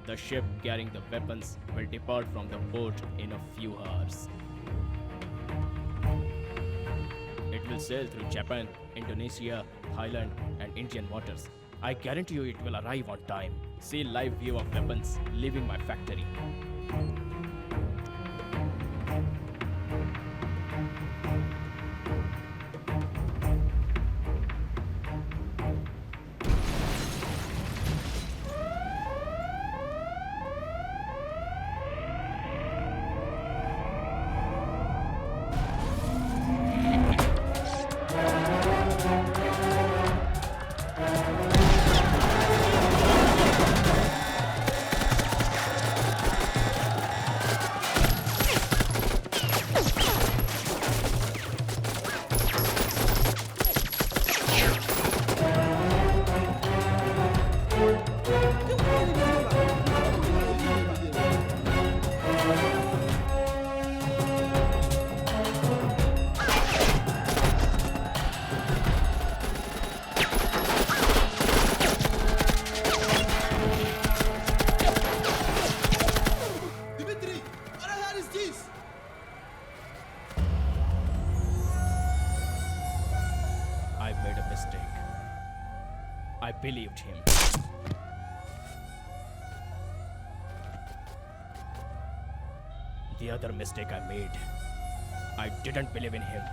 Speaker 10: The ship carrying the weapons will depart from the port in a few hours. It will sail through Japan, Indonesia, Thailand, and Indian waters. I guarantee you it will arrive on time. See live view of weapons leaving my factory. I believed him. The other mistake I made, I didn't believe in him.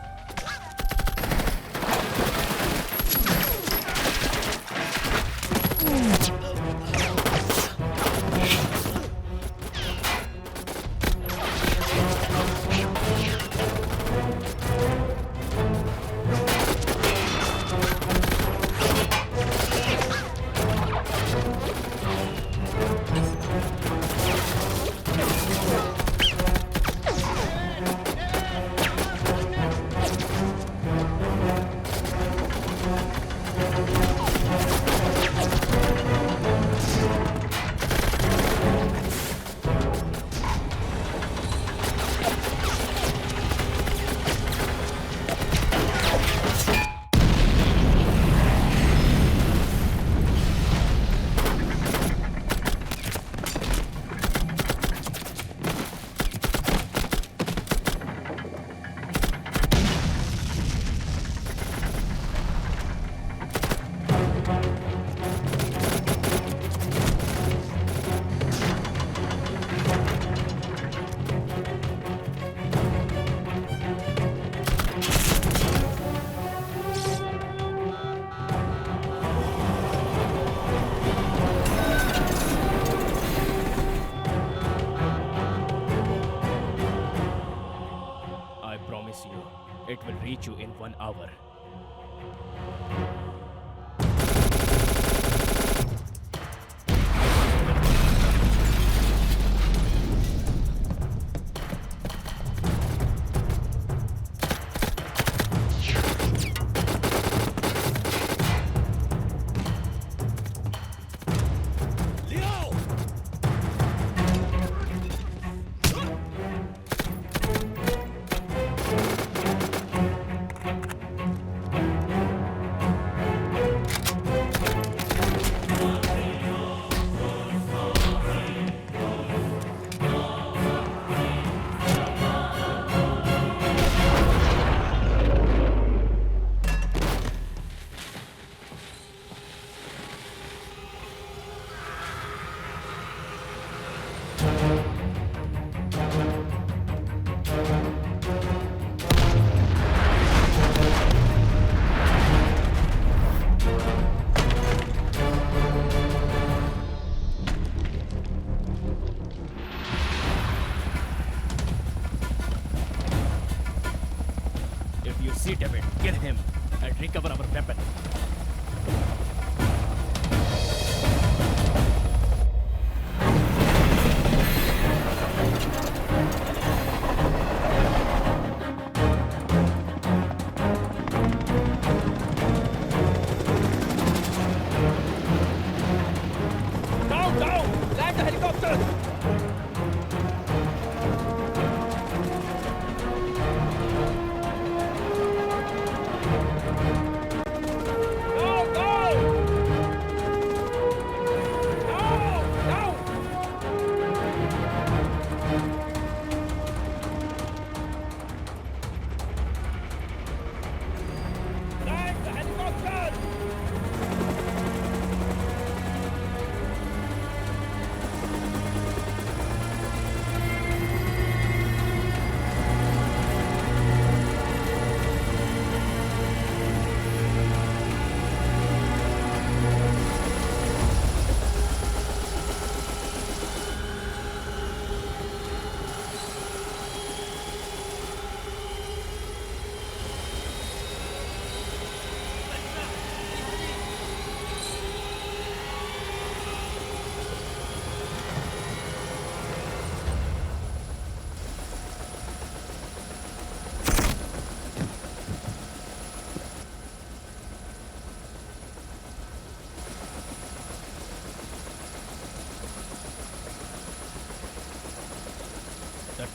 Speaker 10: It will reach you in 1 hour.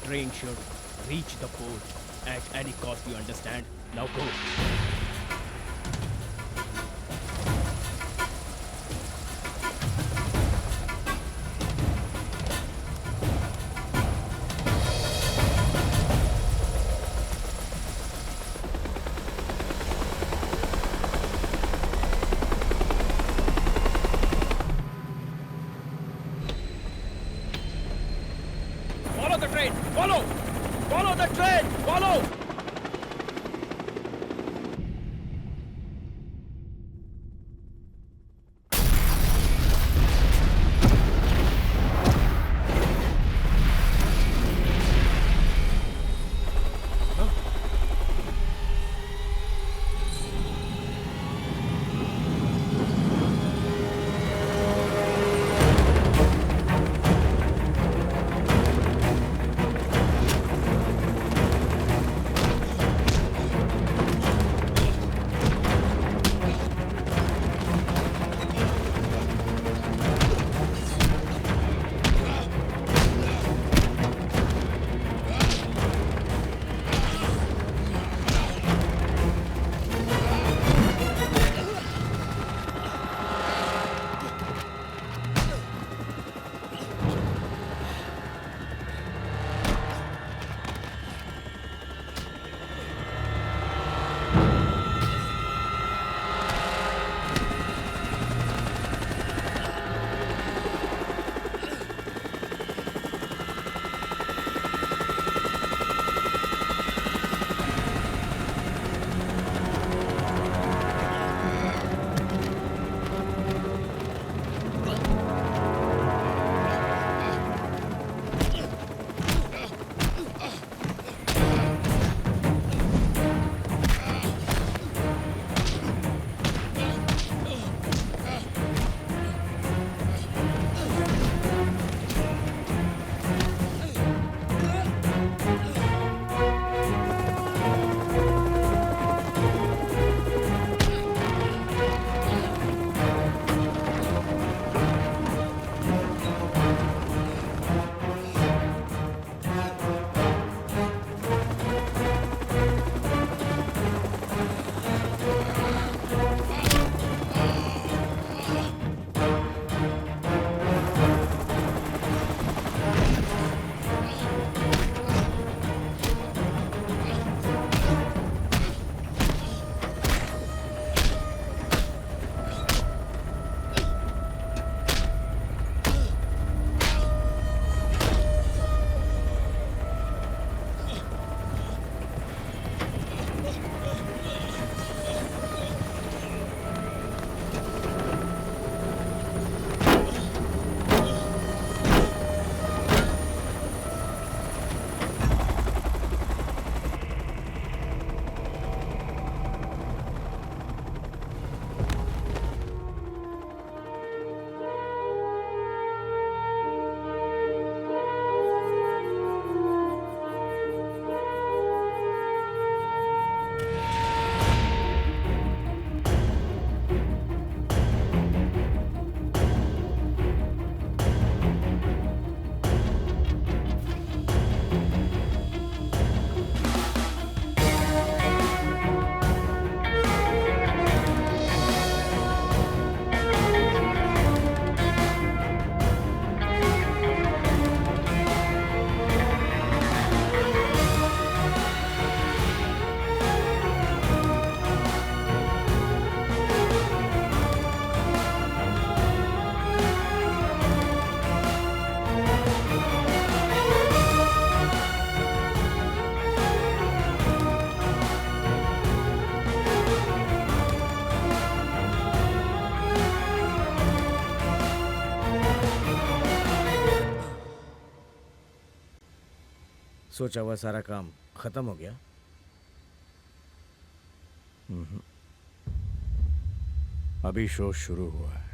Speaker 10: train should reach the port at any cost, you understand? Now go. Follow the train! Follow! Follow the train! Follow!
Speaker 7: सोचा हुआ सारा काम खत्म हो गया।
Speaker 1: अभी show शुरू हुआ है।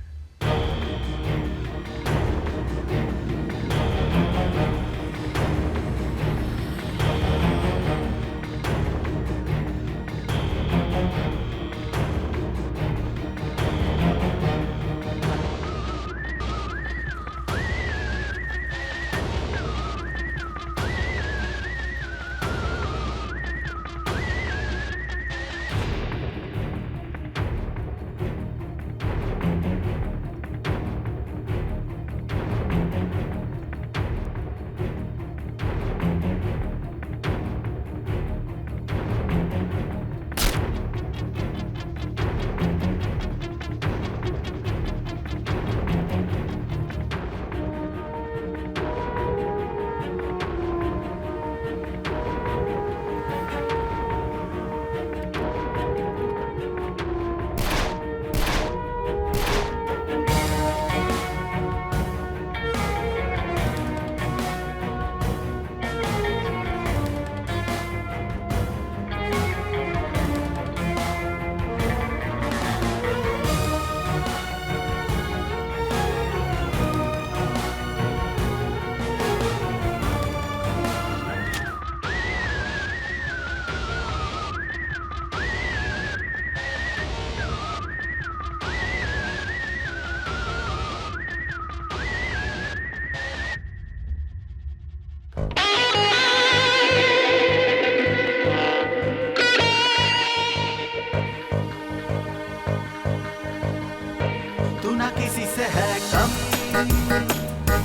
Speaker 16: किसी से है कम,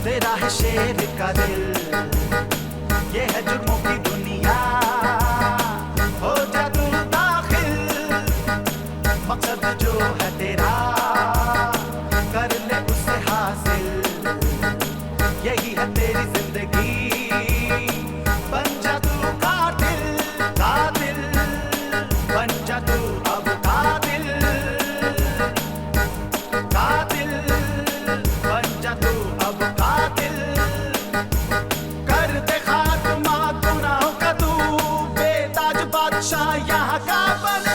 Speaker 16: तेरा है शेर का दिल, ये है जुर्मों की दुनिया, हो जा तू दाखिल, मकसद जो है तेरा कर ले उससे हासिल, यही है तेरी जिंदगी, बन जा तू कातिल, कातिल, बन जा तू अब कातिल, कातिल, बन जा तू अब कातिल, कर दे खात्मा गुनाहों का तू, बेताज बादशाह यहाँ का बने।